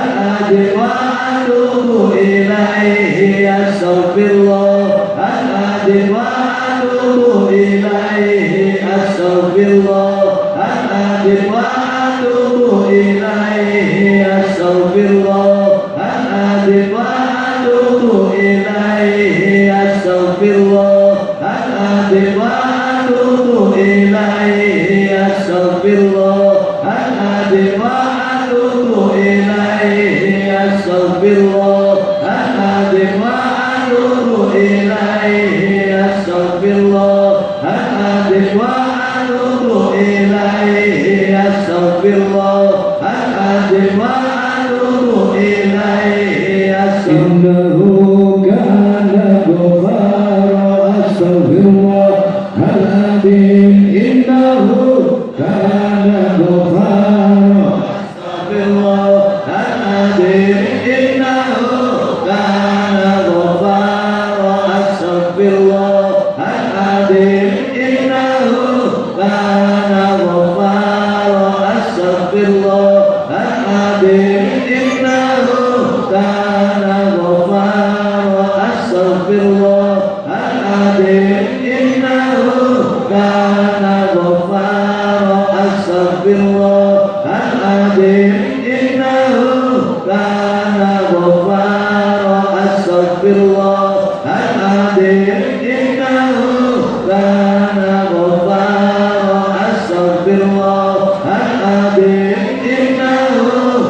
العظيم وأتوب إليه استغفر الله العظيم وأتوب إليه استغفر الله العظيم وأتوب إليه استغفر الله العظيم وأتوب إليه استغفر الله العظيم وأتوب إليه استغفر الله العظيم وأتوب إليه استغفر الله العظيم وأتوب إليه استغفر الله العظيم وأتوب إليه استغفر الله العظيم وأتوب إليه إنه كان غفارا أستغفر الله العظيم إنه كان غفارا استغفر الله العظيم إنه كان غفارا استغفر الله العظيم إنه كان غفارا استغفر الله العظيم إنه كان غفارا استغفر الله العظيم إنه كان غفارا استغفر الله العظيم إنه كان غفارا استغفر الله العظيم إنه كان غفارا استغفر الله العظيم إنه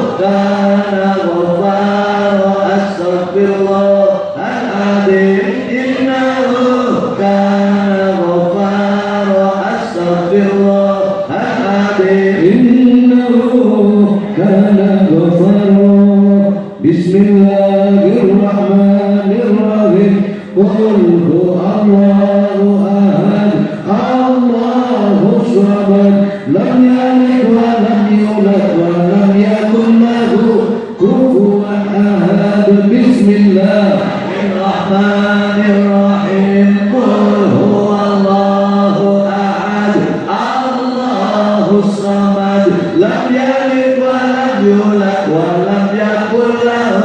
كان غفارا استغفر الله العظيم إنه كان غفارا استغفر الله العظيم إنه كان غفارا بسم الله الرحمن الرحيم قل هو الله أحد الله الصمد لم يلد ولم يولد ولم يكن له كفوا أحد بسم الله الرحمن الرحيم قل هو الله أحد الله الصمد لم يلد ولم يولد ولم يكن له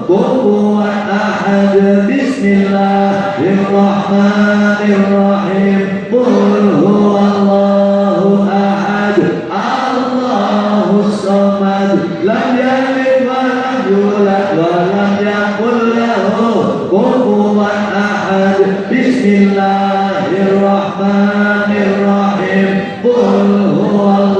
كفوا أحد بسم الله الرحمن الرحيم قل هو الله أحد الله الصمد لم يلد ولم يولد ولم يكن له كفوا أحد بسم الله الرحمن الرحيم قل هو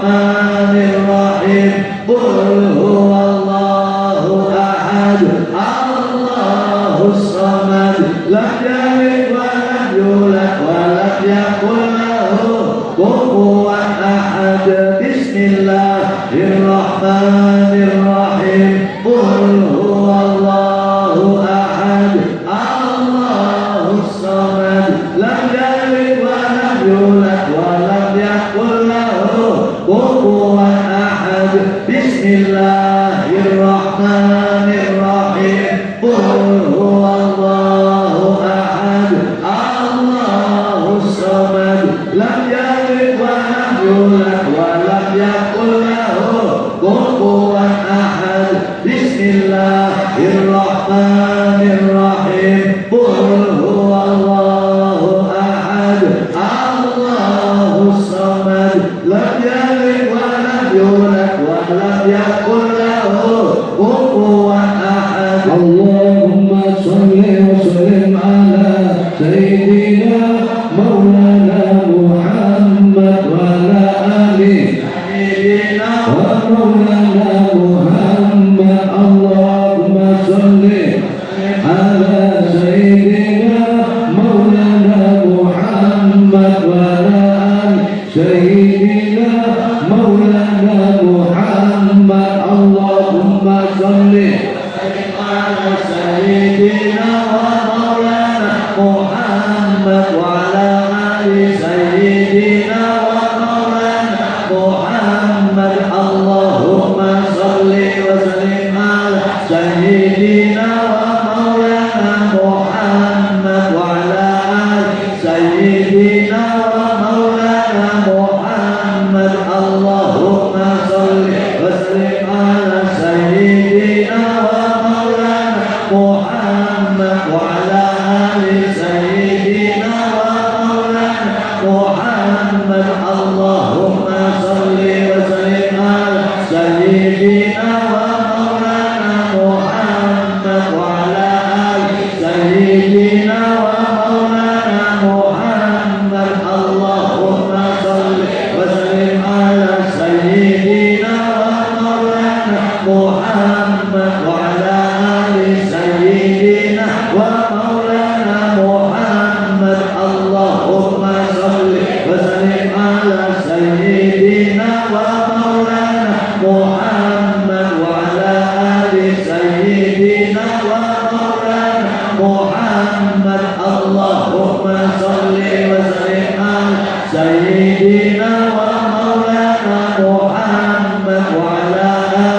Bismillahirrahmanirrahim. Qul huwallahu ahad, Allahus samad, lam yalid wa lam yulad wa lam yakul lahu kufuwan ahad. Bismillahirrahmanirrahim. Qul huwallahu ahad, Allahus samad, lam yalid wa lam yulad wa lam yakul lahu kufuwan ahad. Bismillahirrahmanirrahim. Qul huwallahu ahad, Allahus samad, lam yalid wa lam yulad wa lam yakul lahu kufuwan ahad. Bismillahirrahmanirrahim. Qul huwallahu ahad, Allahus samad, lam yalid wa lam yulad wa lam yakul lahu kufuwan ahad. Allahumma salli wa sallim ala Sayyidina Maulana Muhammad wa ala ali Sayyidina wa Maulana Muhammad. Allahumma salli ala Sayyidina Maulana Muhammad wa ala ali Sayyidina Maulana Muhammad. Allahumma salli ala Sayyidina wa Maulana Muhammad wa ala ali Sayyidina wa Maulana Muhammad. Allahumma salli wa sallim ala Sayyidina wa Maulana Muhammad wa ala ali Sayyidina wa Maulana Muhammad. Allahumma salli wa sallim ala Sayyidina wa Maulana Muhammad wa ala ali Sayyidina wa Maulana Muhammad. Allahumma salli wa sallim ala Sayyidina wa Maulana Muhammad wa ala ali Sayyidina wa Maulana Muhammad. Allahumma salli wa sallim ala Sayyidina wa Maulana Muhammad wa ala ali Sayyidina wa Maulana Muhammad. Allahumma salli wa sallim ala Sayyidina wa Maulana Muhammad wa ala ali Sayyidina wa Maulana Muhammad. Allahumma salli wa sallim ala Sayyidina wa Maulana Muhammad wa ala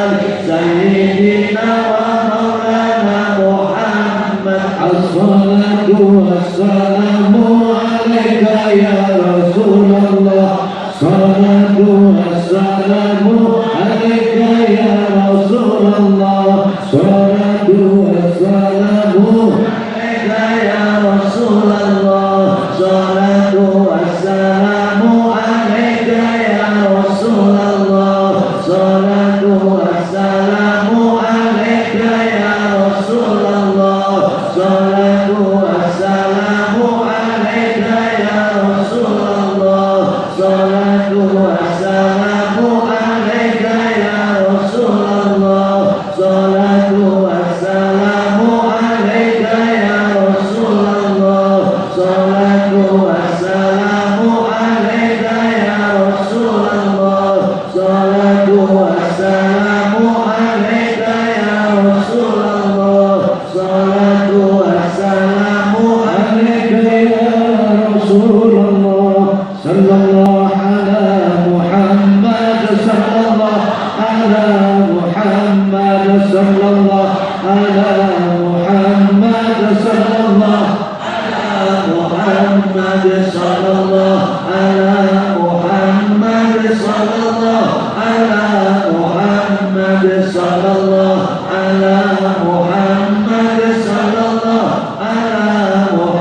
ali Sayyidina wa Maulana Muhammad. As-salatu wassalamu alaika ya Rasulullah. Salatu wassalamu alaika ya Rasulullah. Salatu wassalamu alaika ya Rasulullah. Salatu wassalamu alaika ya Rasulullah. Salatu wassalamu alaika ya Rasulullah. Salatu wassalamu alaika ya Rasulullah. Salatu wassalamu alaika ya Rasulullah. Salatu wassalamu alaika ya Rasulullah. Salatu wassalamu alaika ya Rasulullah. Salatu wassalamu alaika ya Rasulullah. Salatu wassalamu alaika ya Rasulullah. Sallallahu ala Muhammad. Sallallahu ala Muhammad. Sallallahu ala Muhammad. Sallallahu Muhammad sallallahu ala Muhammad sallallahu ala Muhammad sallallahu ala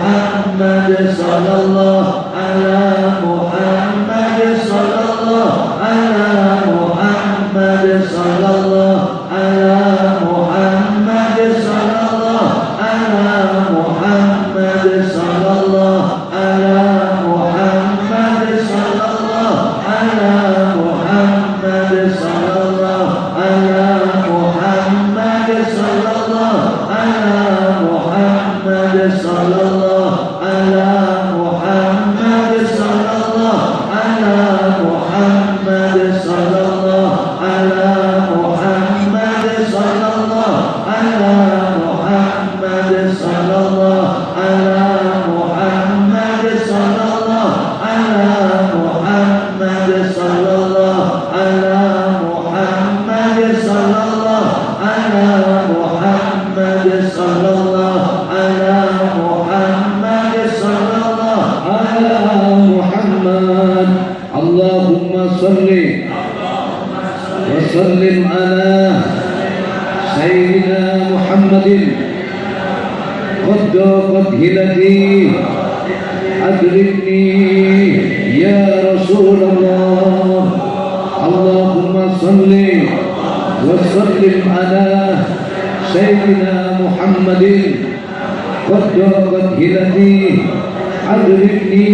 Muhammad sallallahu ala Muhammad sallallahu ala Muhammad sallallahu ala Muhammad sallallahu ala Muhammad sallallahu ala Muhammad sallallahu ala Muhammad sallallahu ala Muhammad salli wa sallim ala Sayyidina Muhammadin qad hilati adrikni ya Rasulullah. Allahumma salli wa sallim ala Sayyidina Muhammadin qad hilati adrikni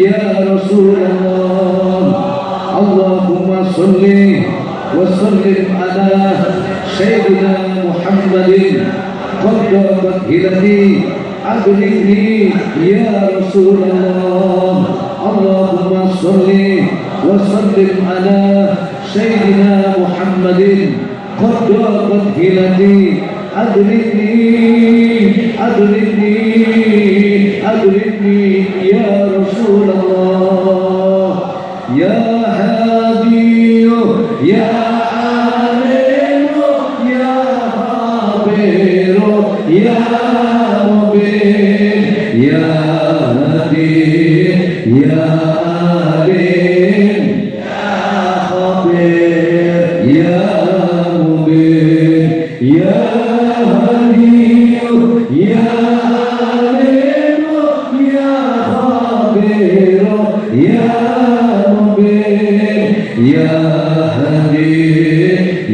ya Rasulullah. Allahumma salli wa sallim ala Sayyidina Muhammadin qad hilati adrikni ya Rasulullah. Allahumma salli wa sallim ala Sayyidina Muhammadin qad hilati adrikni ya Rasulullah. Ya Hadi ya Alim ya Khabir ya Mubin ya Hadi ya Alim ya Khabir ya Mubin ya Hadi ya Alim ya Khabir ya Mubin ya Hadi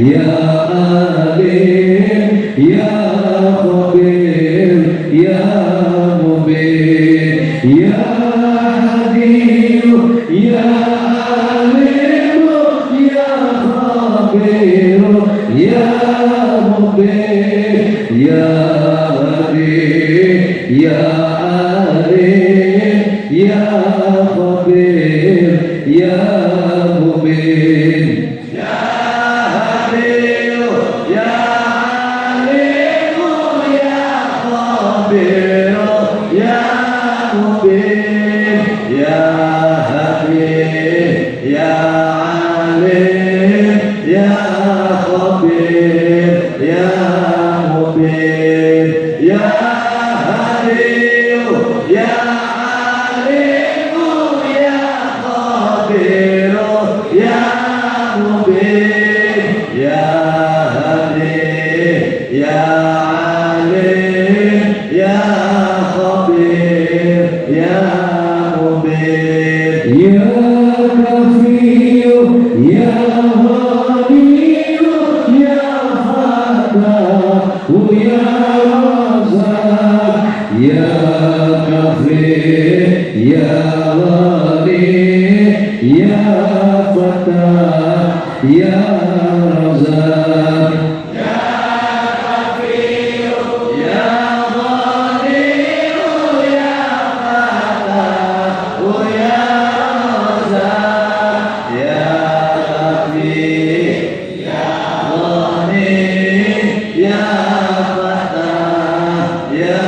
ya Alim ya Khabir ya Mubin ya Hadi ya Alim ya Khabir ya Mubin ya Hadi ya Alim ya Khabir ya Mubin ya Hadi ya Alim ya Khabir ya Mubin ya Hadi ya Alim ya Khabir ya Mubin ya Hadi ya Alim ya Khabir ya Mubin ya Hadi ya Alim ya Khabir ya Mubin ya Kafiyu ya Ghaniyu ya Fatahu ya Razak ya Kafir ya Ghani ya Fatah ya Razak ya Kafir ya Ghani ya Fatah ya Razak ya Kafir ya Ghani ya Fatah ya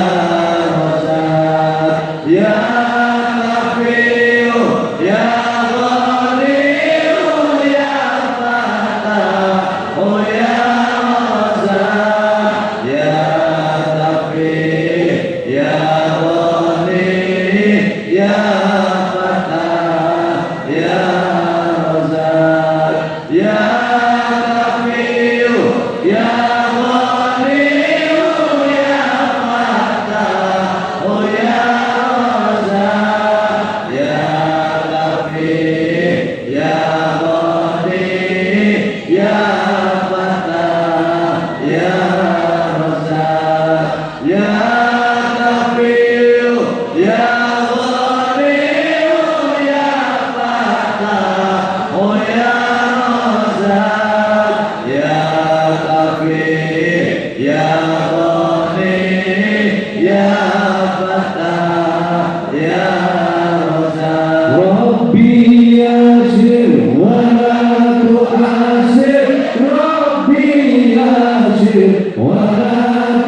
Razak ya Kafir ya Ghani ya Fatah ya Razak ya Kafir ya Ghani ya Fatah ya Razak ya Kafir ya Ghani ya Fatah ya Razak ya Kafir ya Ghani ya Fatah ya Razak ya Kafir ya Ghani ya Fatah ya Razak ya Kafir ya Ghani ya Fatah ya Razak Rabbi yasir wa la tu'asir Rabbi yasir wa la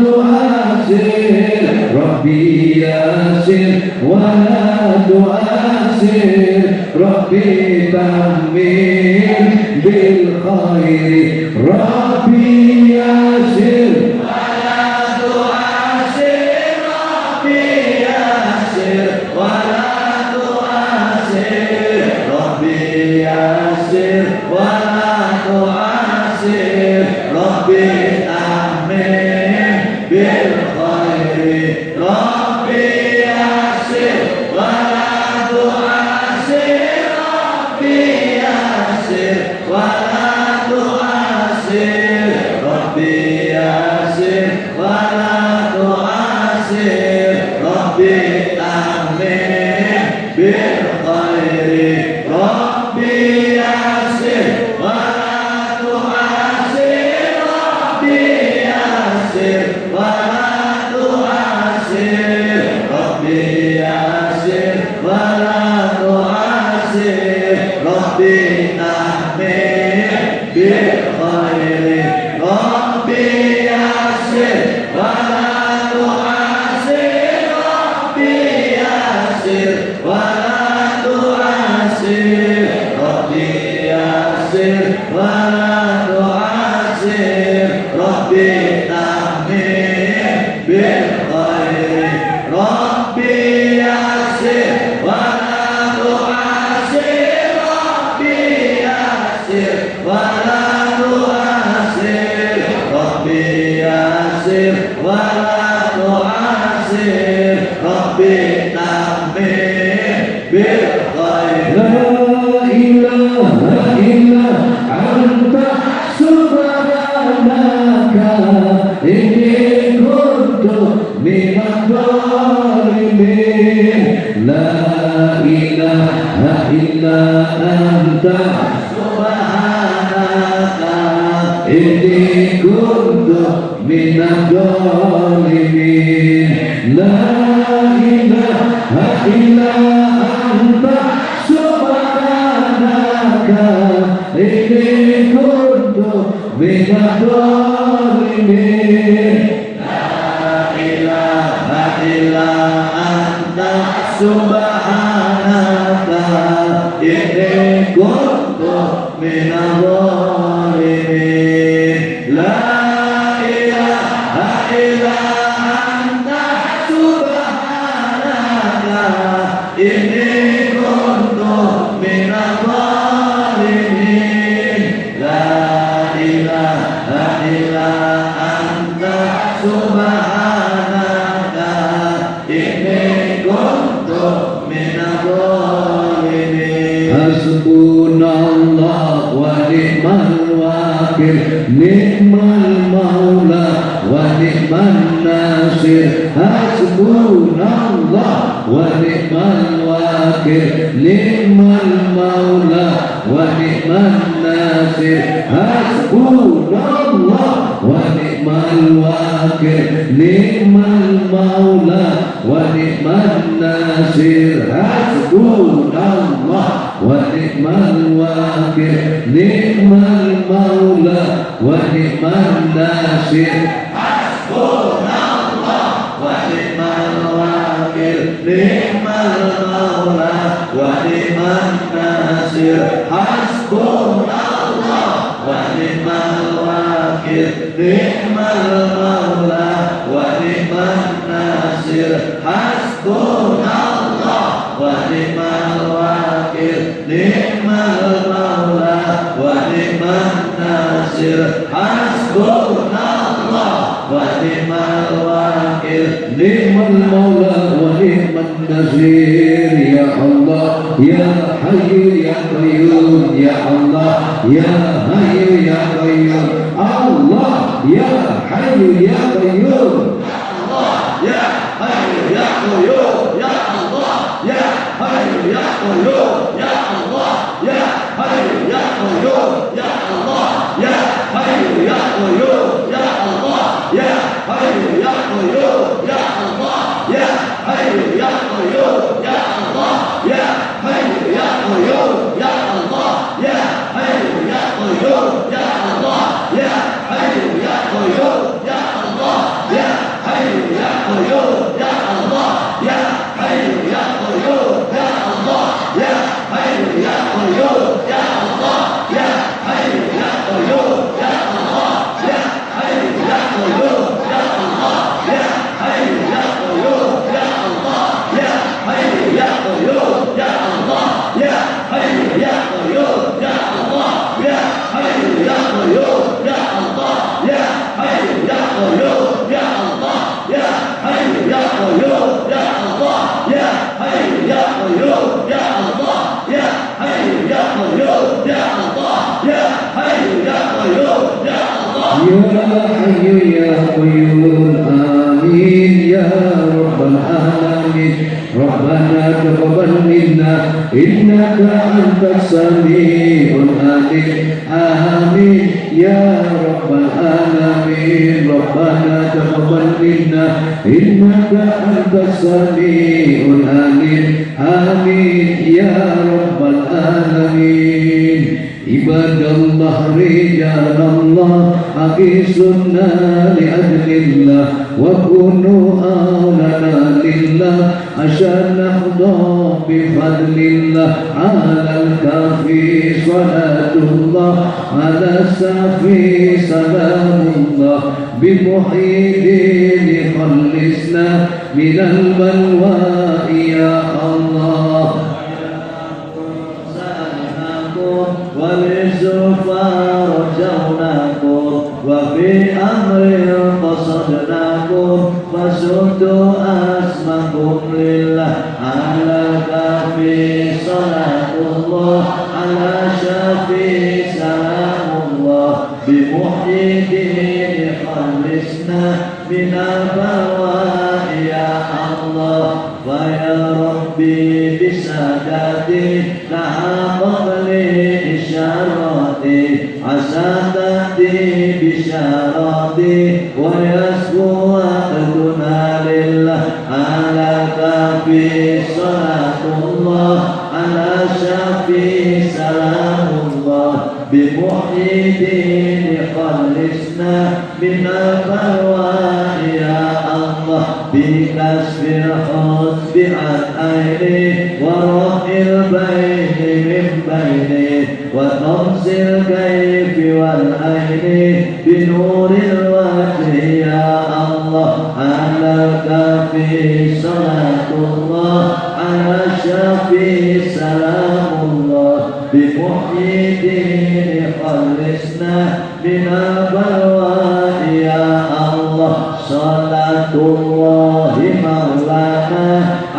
tu'asir Rabbi yasir wa la tu'asir Rabbi tamin bil khairi Rabbi yasir wa la tu'asir Rabbi yasir wa la tu'asir Rabbi yasir يسر ولا تعسر ربي آمين بالخير ربي يسر ولا تعسر ربي يسر ولا تعسر ربي يسر ولا تعسر ربي آمين بالخير ربي يسر ولا تعسر ربي يسر ولا تعسر ربي يسر ولا تعسر ربي آمين بالخير ربي يسر ولا تعسر ربي يسر ولا تعسر ربي يسر ولا تعسر ربي آمين بالخير ربي يسر ولا تعسر ربي يسر ولا تعسر ربي يسر ولا تعسر ربي آمين بالخير لا إله إلا أنت سبحانك إني كنت من الظالمين لا إله إلا أنت سبحانك إني كنت من الظالمين لا إله إلا أنت سبحانك إني كنت من الظالمين لا إله إلا أنت سبحانك إني كنت من الظالمين لا إله إلا أنت سبحانك إني كنت من الظالمين لا إله إلا أنت سبحانك إني كنت من الظالمين حسبنا الله ونعم الوكيل نعم المولى ونعم الناصر حسبنا الله ونعم الوكيل نعم المولى ونعم الناصر حسبنا الله ونعم الوكيل نعم المولى ونعم الناصر حسبنا الله ونعم الوكيل نعم المولى ونعم الناصر حسبنا الله ونعم الوكيل نعم المولى ونعم الناصر حسبنا الله ونعم الوكيل نعم المولى ونعم الناصر حسبنا الله ونعم الوكيل نعم المولى ونعم الناصر حسبنا الله ونعم الوكيل نعم المولى ونعم النصير يا الله يا حي يا قيوم يا الله يا حي يا قيوم الله يا حي يا قيوم يا حي يا قيوم يا الله يا حي يا قيوم يا الله يا حي يا قيوم يا الله يا حي يا قيوم يا الله يا حي يا قيوم يا الله يا حي يا قيوم يا الله يا حي يا قيوم يا الله يا حي يا قيوم يا الله يا حي يا قيوم يا الله حي يا قيوم آمين يا رب العالمين ربنا تقبل منا إنك أنت السميع العليم آمين يا رب العالمين ربنا تقبل منا إنك أنت السميع العليم آمين يا رب العالمين عباد الله رجال الله أقيسنا لأجل الله وكونوا أولنا لله عشان نحظى بفضل الله على الكافي صلاة الله على السافي سلام الله بمحيدين خلصنا من البلوى يا الله وللزفا رجوناكم وفي أمر قصدناكم فسدوا أسمكم لله على الكافي صلاة الله على شافي سلام الله بمحيي الدين خلصنا من البلاء يا الله ويا ربي بسادتي لها قبل إشاراتي عسى تأتي بشاراتي ويسكو وقتنا لله على كافي صلاة الله على شافي سلام الله بمحيي الدين خلصنا من البلاء يا الله بكسب الحسب عن عيني ورفع البين من بيني وطمس الكيف والعين بنور الوجه يا الله على الكافي صلاة الله على الشافي سلام الله بمحيي الدين خلصنا من البلاء يا الله صلاة الله مولانا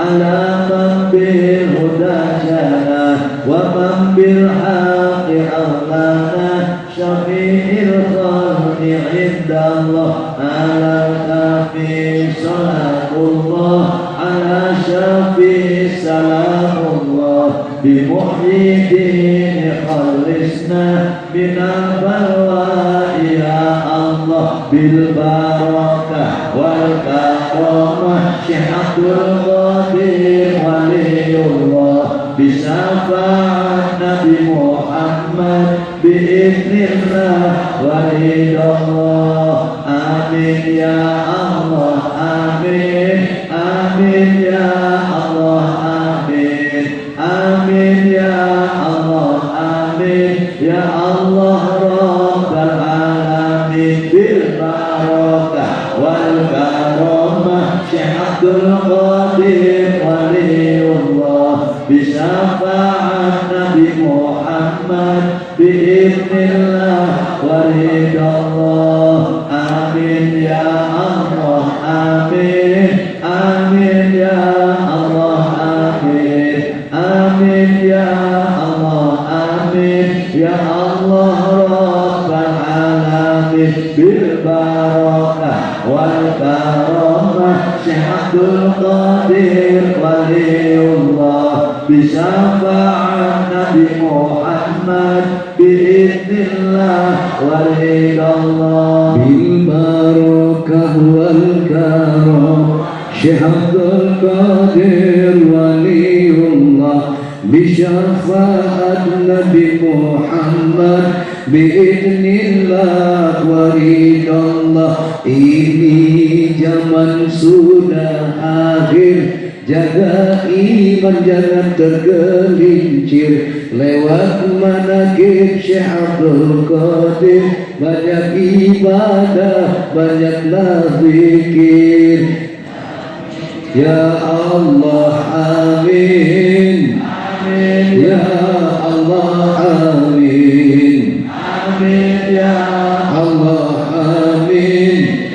على من بالهدى جانا ومن بالحق أغلانا شفيع الخلق عند الله على الكافي صلاة الله على شفيع سلام الله بمحيي الدين خلصنا من البلاء يا الله بالبركة والكرامة شيخ عبد القادر ولي الله بشفاعة نبي محمد بإذن الله ورضا الله آمين يا الله آمين آمين يا الله آمين آمين يا الله آمين يا الله رب العالمين بالبركة والكرامة شيخ عبد القادر ولي الله بشفاعة نبي محمد بإذن الله ورضا الله آمين يا الله آمين آمين يا الله آمين آمين يا الله آمين يا الله رب العالمين بالبركة والكرامة شيخ عبد القادر ولي الله بشفاعة نبي محمد بإذن الله ورضا الله بالبركة والكرم شيخ عبد القادر ولي الله بشفاعة نبي محمد بإذن الله ورضا الله. Ini zaman sudah akhir, jaga iman jangan tergelincir lewat manaqib Syekh Abdul Qadir. Banyak ibadah, banyaklah zikir. Ya Allah amin, amin ya Allah amin, amin ya Allah amin.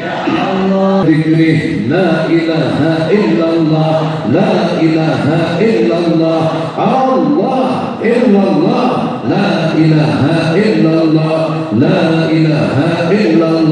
Zikri la ilaha illallah, la ilaha illallah, Allah illallah, la ilaha illallah, la ilaha illallah.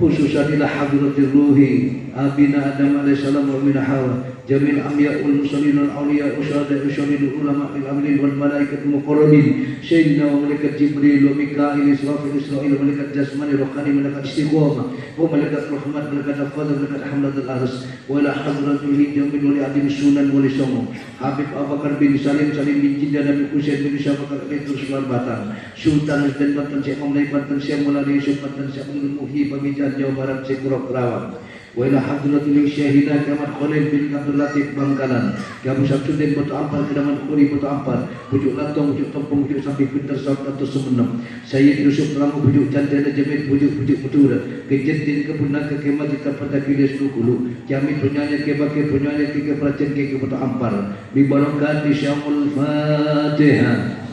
khususan ila hadratir ruhi abina Adam alaihissalam wa min Hawa jamil anbiya wal mursalin wal awliya wa syuhada wa syuhadul ulama wal amilin wal malaikatul muqarrabin sayyidina wa malaikat Jibril wa Mikail Israfil Israil wa malaikat jasmani rohani malaikat istiqamah wa malaikat rahmat malaikat nafadh malaikat hamdatul arsy wa ila hadratil jamil wal adim sunan wal songo Habib Abu Bakar bin Salim bin Jinda Nabi Husain bin Syafaqat bin Tursulan Batam Sultan dan Batan Syekh Mamlai Batan Syekh Mulani Sultan Syekh Muhi Pamijan Jawa Barat Syekh Kerawang wa ila hadratil syahidah Kamat Khalil bin Abdul Latif Bangkalan Kamu Syamsuddin Batu Ampar Kedaman Kuri Batu Ampar Pujuk Latong Pujuk Tompong Pujuk Sampai Pintar Saud atau Semenem Sayyid Yusuf Telamu Pujuk Cantana Jamil Pujuk Putura Kejentin Kepunaka Kemat Pada Kilis Dukulu Jamil Punyanya Kebake Punyanya Keke Peracen Keke Batu Ampar Bibarakati Syamul Fatihah.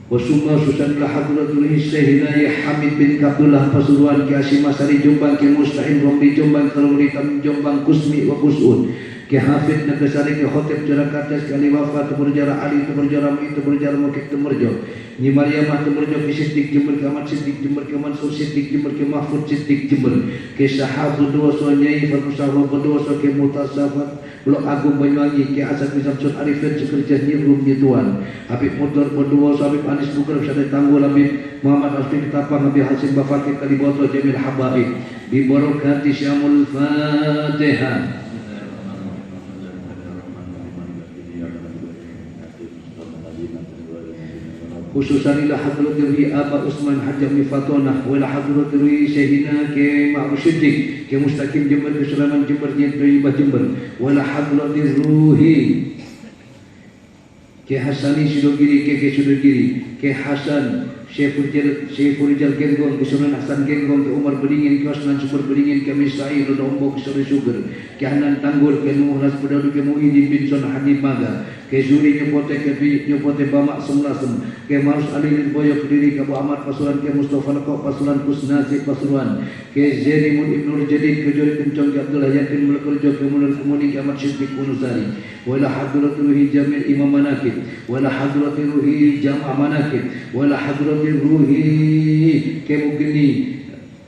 Wasumma susanlah hadratul Sayyidina Hamid bin Abdullah Pasuruan Ki Hasyim Masari Jombang Ki Musta'in Romli Jombang Karuri Tam Jombang Kusmi wa Kusun Ki Hafid Nagasari Ki Khotib Jarakatas Ki Ali Wafa Temerjara Ali Temerjara Mu'i Temerjara Mukib Temerjo Nyi Maryamah Temerjo Ki Siddiq Jember Ki Ahmad Siddiq Jember Ki Mansur Siddiq Jember Ki Mahfud Siddiq Jember Ki Sahabud Doso Nyai Farusahwa Doso Ki Mutasafat Blok Agung Banyuwangi Ki Hasan bin Samsun Arifin Sekerja Nyirum Nyituan Habib Motor Berdua Habib Anis Buker Syadid Tanggul Habib Muhammad Asfi Ketapang Habib Hasim Bafaki Kaliboto Jamil Habaib Bibarakati Syamul Fatihah. Khususan ila hadratil Aba Usman Hajami Fatonah wa ila hadratil Sayyidina Ki Ma'ruf Siddiq Ki Mustaqim Jember Keselaman Jember Nyibah Jember wa ila hadratil Ruhi Ki Hasani Sidogiri Ki Sidogiri Ki Hasan Syekhul Rijal Genggong Ki Sunan Hasan Genggong Ki Umar Beringin Ki Osman Syukur Beringin Ki Misai Rodo Ombo Ki Sore Sugar Ki Hanan Tanggul Ki Nuh Ras Pedadu Ki Muhyiddin bin Son Hanif Maga Ki Zuri Nyopote Ki Nyopote Bamak Semlasem Ki Marus Ali bin Boyo Kediri Ki Abu Ahmad Pasuruan Ki Mustafa Lekok Pasuruan Kusnasi Pasuruan Ki Zeni Mun Ibnul Jadid Ki Jori Kencong Ki Abdullah Yakin Mulakurjo Ki Munir Kemudi Ki Ahmad Syukur Kunusari wa ila hadratil Ruhi Jamil Imam Manakib wa ila hadratil Ruhi Jama' Manakib wa ila hadratil Ruhi Ki Mugni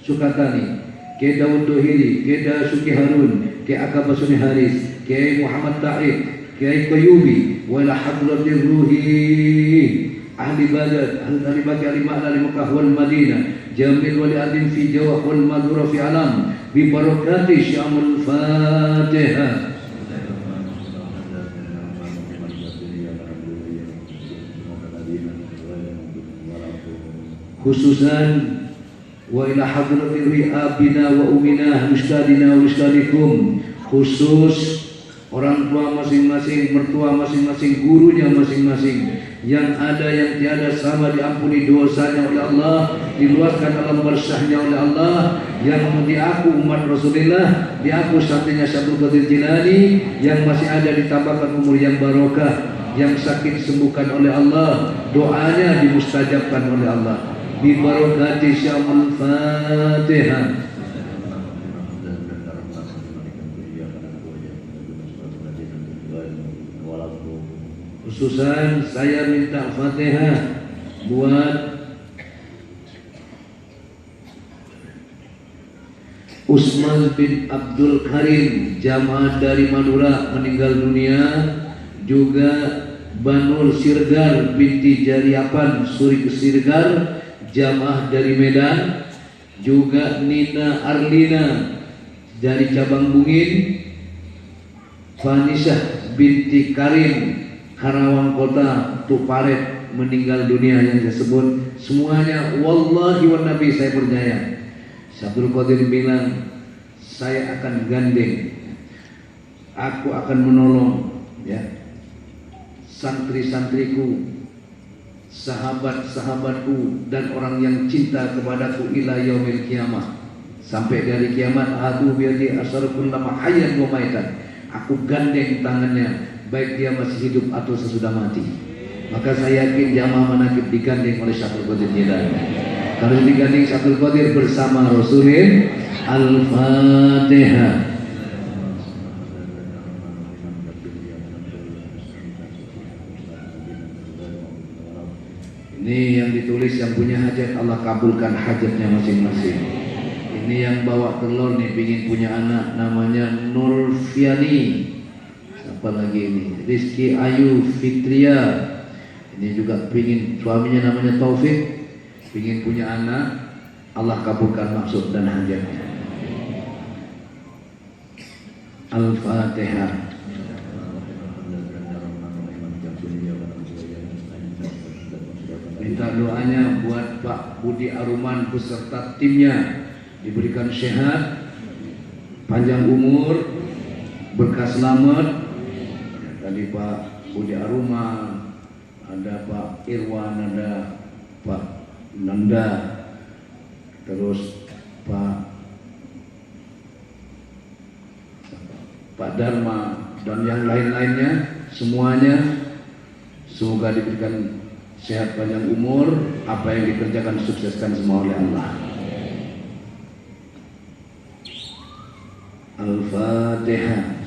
Sukatani Ki Daud Dohiri Ki Da Suki Harun Ki Akaba Suni Haris Ki Muhammad Ta'ib Kiai Qayyubi wa ila hadratil Ruhi ahli Baghdad ahli Baghdad ahli Ma'la ahli Mekah wal Madinah Jamil wali adim fi Jawa wal Madura fi alam bi barakati Syamul Fatihah. Khususan wa ila hadratil abina wa umina ustadina wa ustadikum khusus orang tua masing-masing, mertua masing-masing, gurunya masing-masing yang ada yang tiada sama diampuni dosanya oleh Allah, diluaskan alam barzahnya oleh Allah, yang diaku umat Rasulullah, diaku santrinya Syabdul Qadir Jilani, yang masih ada ditambahkan umur yang barokah, yang sakit disembuhkan oleh Allah, doanya dimustajabkan oleh Allah. Bi barakati Syamul Fatihah. Khususan saya minta Fatihah buat Usman bin Abdul Karim, jamaah dari Madura meninggal dunia, juga Banul Sirgar binti Jariapan Suri Sirgar, jamaah dari Medan, juga Nina Arlina dari cabang Bungin, Fanisah binti Karim Karawang Kota Tuparet meninggal dunia yang saya sebut semuanya. Wallahi wa nabi saya percaya Syabdul Qadir bilang saya akan gandeng, aku akan menolong ya santri-santriku, sahabat-sahabatku dan orang yang cinta kepadaku ila yaumil kiamah, sampai dari kiamat. Adu biadi asarukun lama hayyan wa maitan, aku gandeng tangannya baik dia masih hidup atau sesudah mati. Maka saya yakin jamaah manakib digandeng oleh Syabdul Qadir Jilani. Kalau digandeng Syabdul Qadir bersama Rasulullah. Al-Fatihah. Ini yang ditulis yang punya hajat, Allah kabulkan hajatnya masing-masing. Ini yang bawa telur nih, pingin punya anak, namanya Nurfiani. Siapa lagi ini? Rizky Ayu Fitria. Ini juga pingin, suaminya namanya Taufik, pingin punya anak. Allah kabulkan maksud dan hajatnya. Al-Fatihah. Minta doanya buat Pak Budi Aruman beserta timnya, diberikan sehat, panjang umur, berkah selamat. Tadi Pak Budi Aruman, ada Pak Irwan, ada Pak Nanda, terus Pak Dharma dan yang lain-lainnya, semuanya semoga diberikan sehat panjang umur, apa yang dikerjakan sukseskan semua oleh Allah. Al-Fatihah.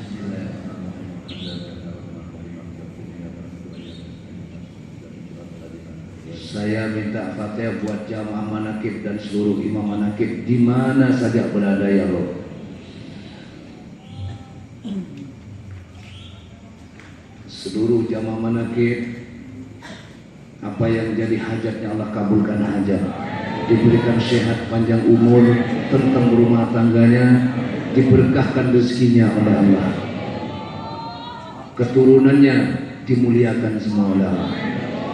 Saya minta Fatihah buat jamaah manakib dan seluruh imam manakib di mana saja berada ya Allah. Seluruh jamaah manakib, apa yang jadi hajatnya Allah kabulkan hajat, diberikan sehat panjang umur, tentang rumah tangganya, diberkahkan rezekinya oleh Allah, keturunannya dimuliakan semua oleh Allah.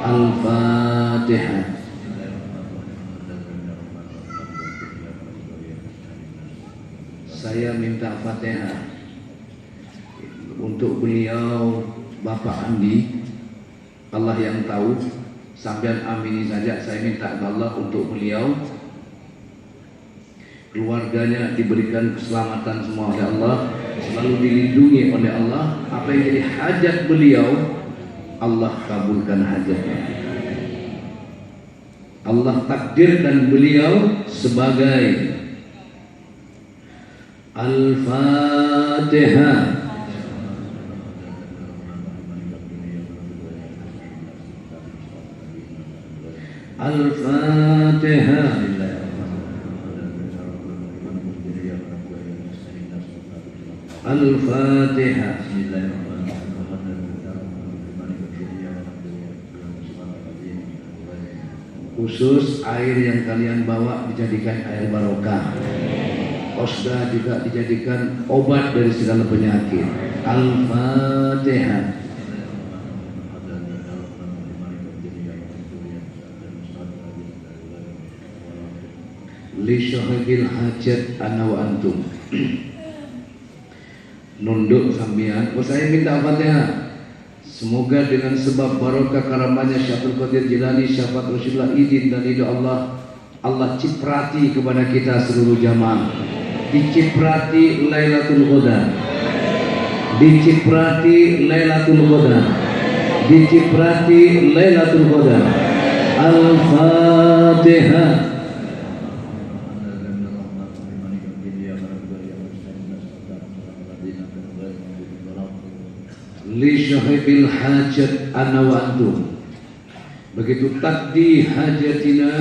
Al-Fatihah. Saya minta Fatihah untuk beliau Bapak Andi, Allah yang tahu, sambil amini saja. Saya minta Allah untuk beliau, keluarganya diberikan keselamatan semua oleh Allah, selalu dilindungi oleh Allah. Apa yang jadi hajat beliau, Allah kabulkan hajatnya. Allah takdirkan beliau sebagai Al-Fatihah. Al-Fatihah. Al-Fatihah. Khusus air yang kalian bawa dijadikan air barokah. Osda juga dijadikan obat dari segala penyakit. Al-Fatihah. Li syahibil hajat ana wa antum. Nunduk sambian. Saya minta Fatihah. Semoga dengan sebab barokah karamanya Syaikhul Qadir Jilani, syafaat Rasulullah, izin dan ridha Allah, Allah ciprati kepada kita seluruh jamaah. Diciprati Lailatul Qadar. Diciprati Lailatul Qadar. Diciprati Lailatul Qadar. Al-Fatihah. Li syahibil hajat ana wa antum. Begitu takdi hajatina,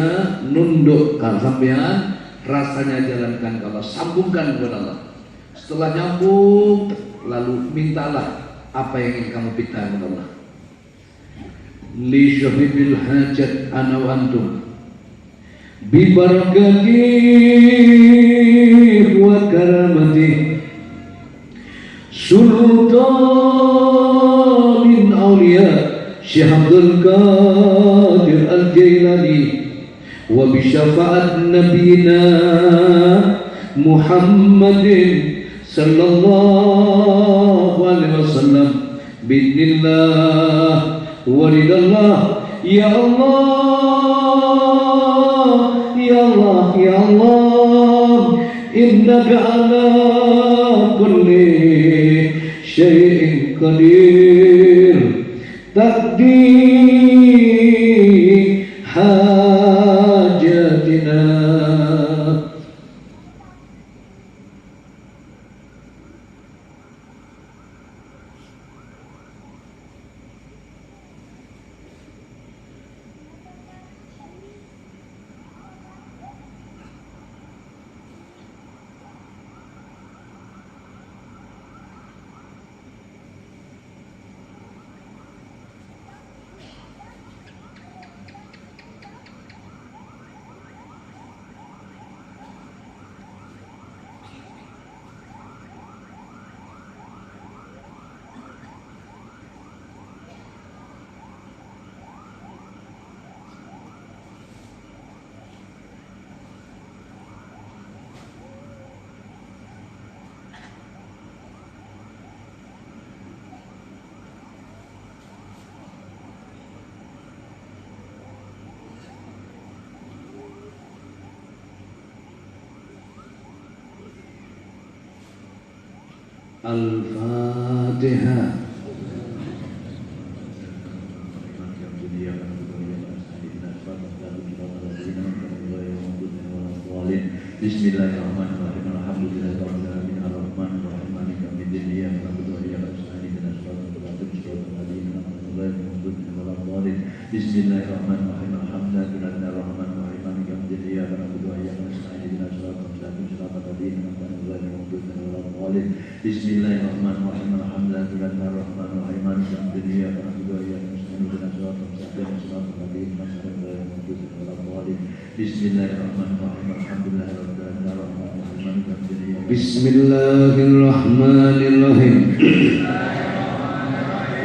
nunduk kan sampean, rasanya jalankan ke Allah, sambungkan kepada Allah. Setelah nyambung, lalu mintalah apa yang ingin kamu minta kepada Allah. Li syahibil hajat ana wa antum bi barakati wa karamati Sultanin Aulia Syekh Abdul Qadir Al-Jailani wa bi syafaat nabiyina Muhammadin sallallahu alaihi wasallam bi'idznillah wa ridallah. Ya Allah, ya Allah, ya Allah, innaka ala kulli syai'in qadir. Taqdi hajatina. Al-Fatihah. Bismillahirrahmanirrahim. Alhamdulillahirabbil alamin arrahmanir rahim maliki yaumiddin iyyaka na'budu wa iyyaka nasta'in ihdinas siratal mustaqim ghairil maghdubi 'alaihim waladdallin. Bismillahirrahmanirrahim. Alhamdulillahirabbil alamin maliki yaumiddin iyyaka na'budu wa iyyaka nasta'in ihdinas siratal mustaqim ghairil maghdubi 'alaihim waladdallin. Bismillahirrahmanirrahim. Alhamdulillahirabbil alamin maliki yaumiddin iyyaka na'budu wa iyyaka nasta'in ihdinas siratal mustaqim ghairil maghdubi 'alaihim. Bismillahirrahmanirrahim. Bismillahirrahmanirrahim.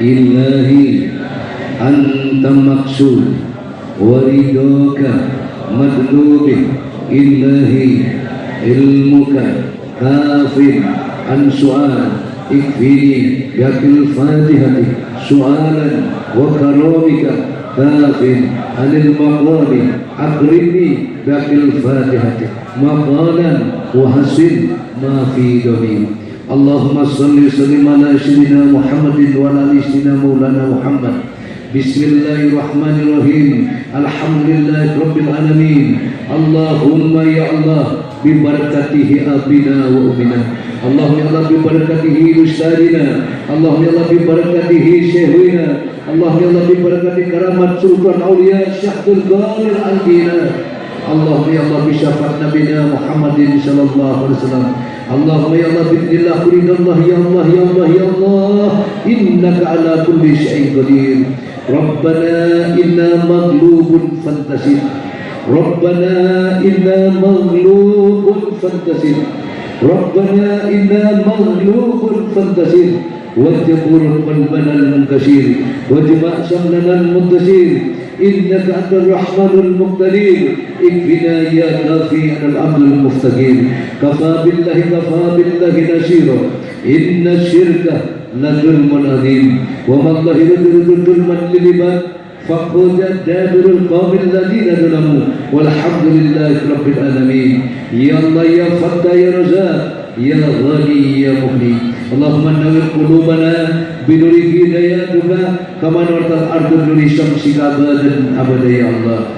Ilahi anta maqsud wa ridhoka madlubih. Ilahi ilmuka kafin an su'al ikfini yakil fatihati su'alan wa karamika kafin anil maqami akrimni yakil fatihati maqalan wa hasin ma fi dhamir. Allahumma salli sallim ala sayyidina Muhammadin wa ala ali sayyidina maulana Muhammad. Bismillahirrahmanirrahim. Alhamdulillahi rabbil alamin. Allahumma ya Allah bi barakatihi abina wa ummina. Allahumma ya Allah bi barakatihi ustadina. Allahumma ya Allah bi barakatihi syekhina. Allahumma ya Allah bi barakati karamat sultan auliya Syekh Ghalil Al-Dina. Allahumma ya Allah bi syafaat nabiyina Muhammadin sallallahu alaihi wasallam. Allahumma ya Allah bi'illah quridallah ya Allah ya Allah ya Allah innaka ala kulli syai'in qadir. Rabbana inna maghlubun fantasir. Rabbana inna maghlubun fantasir. Rabbana inna maghlubun fantasir. Wajbur qalbana al-munkasir wajma' samlana al-muntasir. Innaka antar rahmanul muqtadir. Ikfina ya nafi al-amr al-muftaqir. Kafa billahi nasira. Inna syirka la zulmun azim. Wa ma Allahi zulman lil ibad. Faqad dabirul qawmil ladina zalamu. Walhamdulillahi rabbil alamin. Ya Allah ya Fattah ya Razak ya Ghani ya Mughni. Allahumma nawwir qulubana binuri hidayatuka kama nawwartal ardu binuri syamsika abadan abada ya Allah.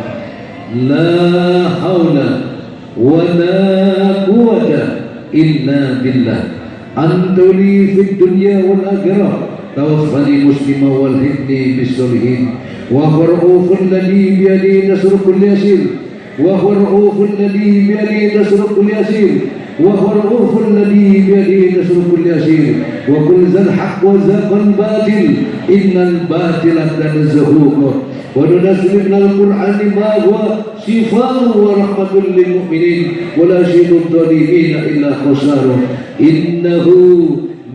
La haula wa la quwwata illa billah. Antuli fid dunya wal akhirah. Tawaffani muslima wal hidni bis solihin. Wa huwa alladhi bi yadihi nasru kulli yasir. Wa huwa alladhi bi yadihi nasru kulli yasir. وهو الرؤوف الذي بيده نصر كل يسير وكل ذا الحق وزاق الباطل إن الباطل كان زهوقا وننزل من القرآن ما هو شفاء ورحمة للمؤمنين ولا يزيد الظالمين إلا خسارا. إنه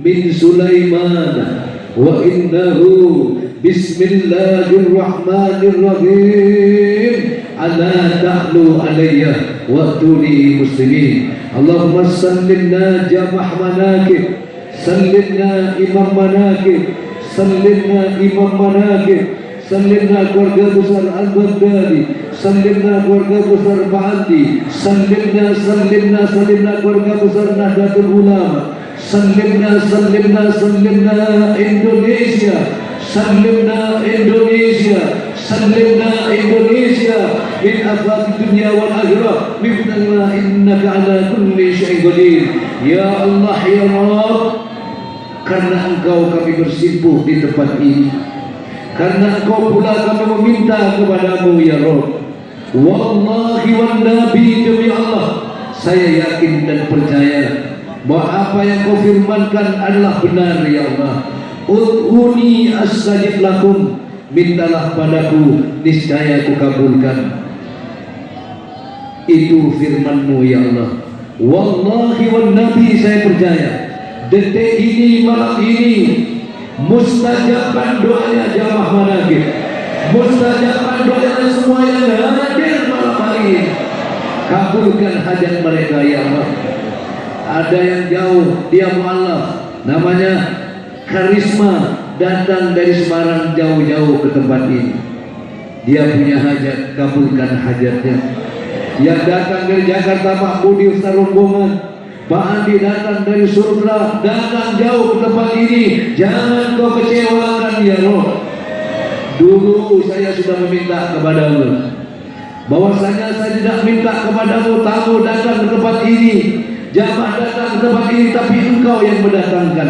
من سليمان وإنه بسم الله الرحمن الرحيم. ألا تعلوا علي وأتوني مسلمين. Allahumma sallimna jamah manakib. Sallimna imam manakib. Sallimna imam manakib. Sallimna keluarga besar Al-Baghdadi. Sallimna keluarga besar Ba'andi. Sallimna keluarga besar Nahdlatul Ulama. Sallimna Indonesia. Sallimna Indonesia. Sallimna Indonesia min afat dunia wal akhirah. Bismillah innaka ala kulli syai'in qadir. Ya Allah ya Rabb, karena Engkau kami bersimpuh di tempat ini. Karena Engkau pula kami meminta kepadamu ya Rabb. Wallahi wan nabi, demi Allah saya yakin dan percaya bahwa apa yang Kau firmankan adalah benar ya Allah. Ud'uni astajib lakum. Mintalah padaku, niscaya aku kabulkan. Itu firman-Mu ya Allah. Wallahi wan nabi, saya percaya detik ini, malam ini mustajaban doanya jamaah manakib, mustajaban doanya semua yang hadir malam hari ini. Kabulkan hajat mereka ya Allah. Ada yang jauh, dia mu'alaf, namanya Karisma, datang dari Semarang jauh-jauh ke tempat ini. Dia punya hajat, kabulkan hajatnya. Yang datang dari Jakarta Pak Budi Ustaz rombongan, Pak Andi datang dari surga, datang jauh ke tempat ini, jangan kau kecewakan ya Rob. Dulu saya sudah meminta kepadamu bahwasanya saya tidak minta kepadamu tamu datang ke tempat ini, jamaah datang ke tempat ini, tapi engkau yang mendatangkan.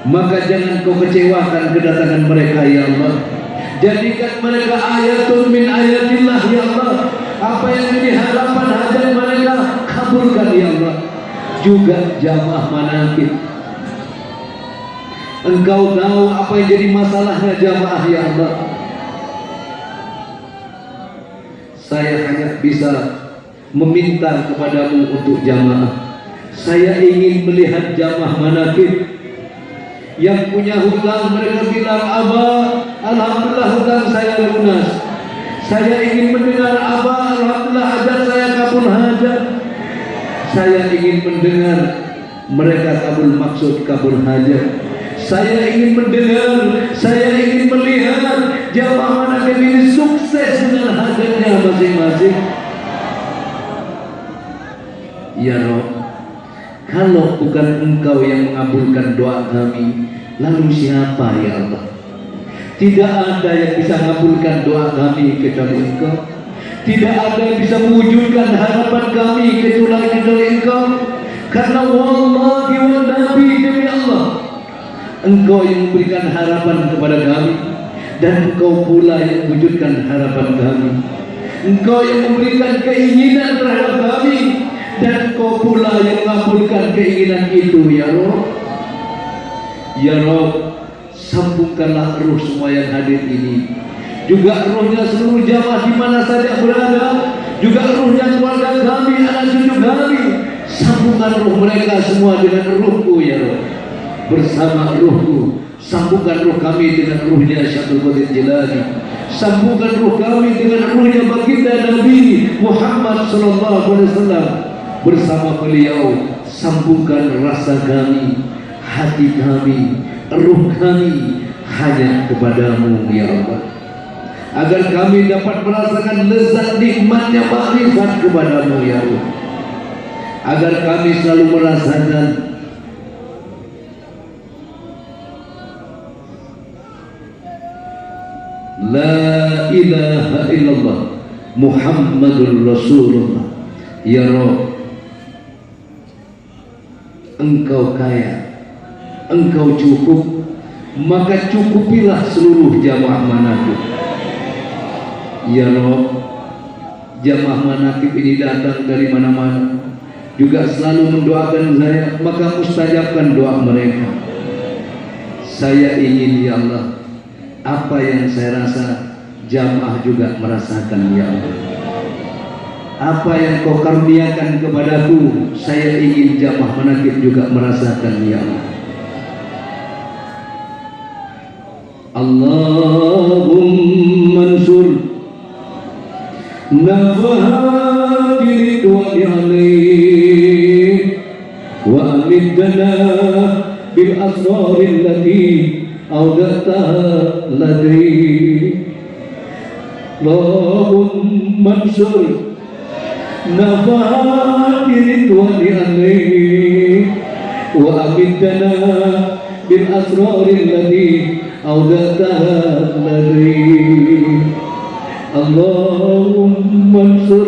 Maka jangan kau kecewakan kedatangan mereka ya Allah. Jadikan mereka ayatun min ayatillah ya Allah. Apa yang menjadi harapan hajat mereka kabulkan ya Allah. Juga jamaah manakib, engkau tahu apa yang jadi masalahnya jamaah ya Allah. Saya hanya bisa meminta kepadamu untuk jamaah. Saya ingin melihat jamaah manakib yang punya hutang, mereka bilang, Abah, alhamdulillah hutang saya lunas. Saya ingin mendengar Abah, alhamdulillah hajat saya kabul hajat. Saya ingin mendengar mereka kabul maksud kabul hajat. Saya ingin mendengar, saya ingin melihat jamaah manakib ini sukses dengan hajatnya masing-masing. Ya Rob, kalau bukan engkau yang mengabulkan doa kami, lalu siapa ya Allah? Tidak ada yang bisa mengabulkan doa kami kecuali engkau. Tidak ada yang bisa mewujudkan harapan kami kecuali engkau. Karena wallahi wa nabi demi Allah, engkau yang memberikan harapan kepada kami, dan engkau pula yang mewujudkan harapan kami. Engkau yang memberikan keinginan terhadap kami, dan engkau pula yang mengabulkan keinginan itu ya Rob. Ya Rob, sambungkanlah ruh semua yang hadir ini, juga ruhnya seluruh jamaah di mana saja berada, juga ruhnya keluarga kami, anak cucu kami. Sambungkan ruh mereka semua dengan ruhku ya Rob. Bersama ruhku, sambungkan ruh kami dengan ruhnya Syaikhul Qadir Jilani, sambungkan ruh kami dengan ruhnya baginda Nabi Muhammad SAW. Bersama beliau, sambungkan rasa kami, hati kami, ruh kami hanya kepadamu ya Allah, agar kami dapat merasakan lezat nikmatnya makrifat kepadamu ya Allah, agar kami selalu merasakan la ilaha illallah Muhammadur Rasulullah. Ya Rabb, engkau kaya, engkau cukup, maka cukupilah seluruh jamaah manakib. Ya Rabb, jamaah manakib ini datang dari mana-mana, juga selalu mendoakan saya, maka mustajabkan doa mereka. Saya ingin ya Allah, apa yang saya rasa jamaah juga merasakan ya Allah. Apa yang kau karuniakan kepadaku, saya ingin jamaah manakib juga merasakan ya Allah. Allahumma ansur nafahati ridwani alaih wa amidana bil asrari allati awdataha ladri. Allahumma ansur nafahati ridwani alaih wa amidana bil asrari allati awdataha ladri. Allahumma ansur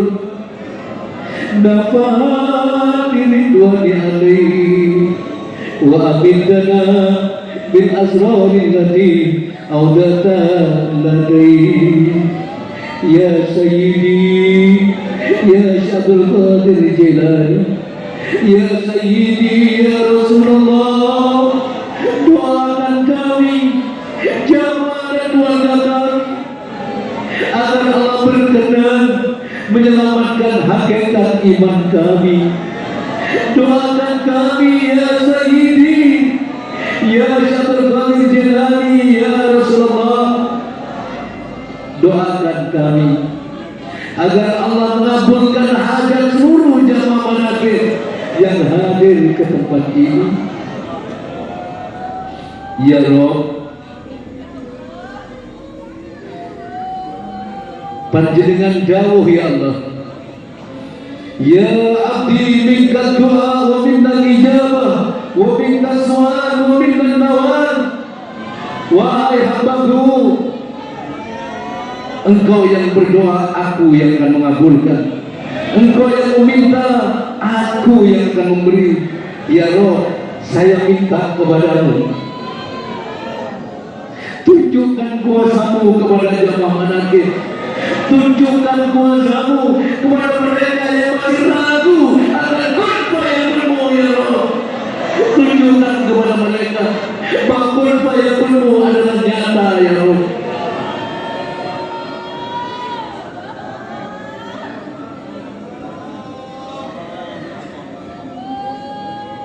nafahati ridwani alaih wa amidana bil asrari allati awdataha ladri. Ya Sayyidi ya Syaikhul Qadir Jilani, ya Sayyidi ya Rasulullah, doakan kami, jamaah dan keluarga kami, agar Allah berkenan menyelamatkan hakikat iman kami. Doakan kami ya Sayyidi ya Syaikhul Qadir Jilani, ya Rasulullah, doakan kami agar Allah mengabulkan hajat seluruh jamaah manakib yang hadir ke tempat ini. Ya Rabb, panjenengan jauh ya Allah, Ya abdi minka doa wa minna ijabah wa minka su'al wa minna nawal. Wahai hambaku, engkau yang berdoa, aku yang akan mengabulkan. Engkau yang meminta, aku yang akan memberi. Ya Roh, saya minta kepadamu, tunjukkan kuasamu kepada jamaah manakib. Tunjukkan kuasamu kepada mereka yang masih ragu akan kurba yang penuh, ya Roh. Tunjukkan kepada mereka bahwa kurba yang penuh adalah nyata, ya Roh.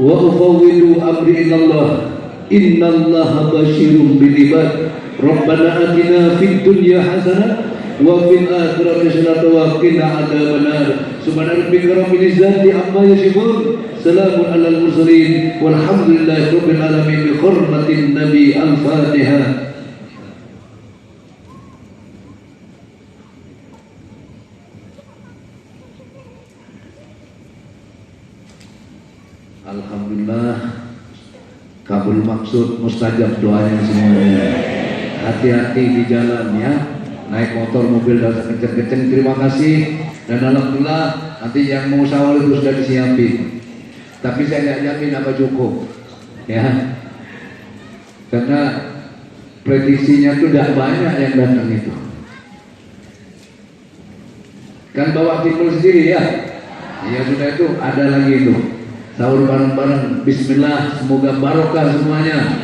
Wa ufawwidu amri ilallah, innallaha basyirun bil ibad. Rabbana atina fid dunya hasanah wa fil akhirati hasanah wa qina adzabannar. Subhana rabbika rabbil izzati amma yasifun, salamun alal mursalin, walhamdulillahi rabbil alamin. Bi hurmatin nabi al-fatihah. Alhamdulillah, kabul maksud, mustajab doanya semuanya. Hati-hati di jalan ya, naik motor, mobil dan kenceng-kenceng. Terima kasih, dan alhamdulillah nanti yang mau sahur itu sudah disiapin. Tapi saya nggak jamin apa cukup ya, karena prediksinya itu tidak banyak yang datang itu. Kan bawa timbul sendiri ya, ya sudah itu ada lagi itu. Sahur bareng-bareng, bismillah, semoga barokah semuanya.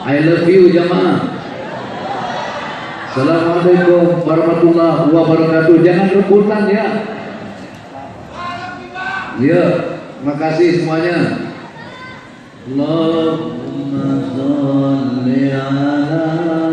I love you jamaah. Assalamualaikum warahmatullahi wabarakatuh. Jangan rebutan ya. Ya, makasih semuanya. Allahumma sholli ala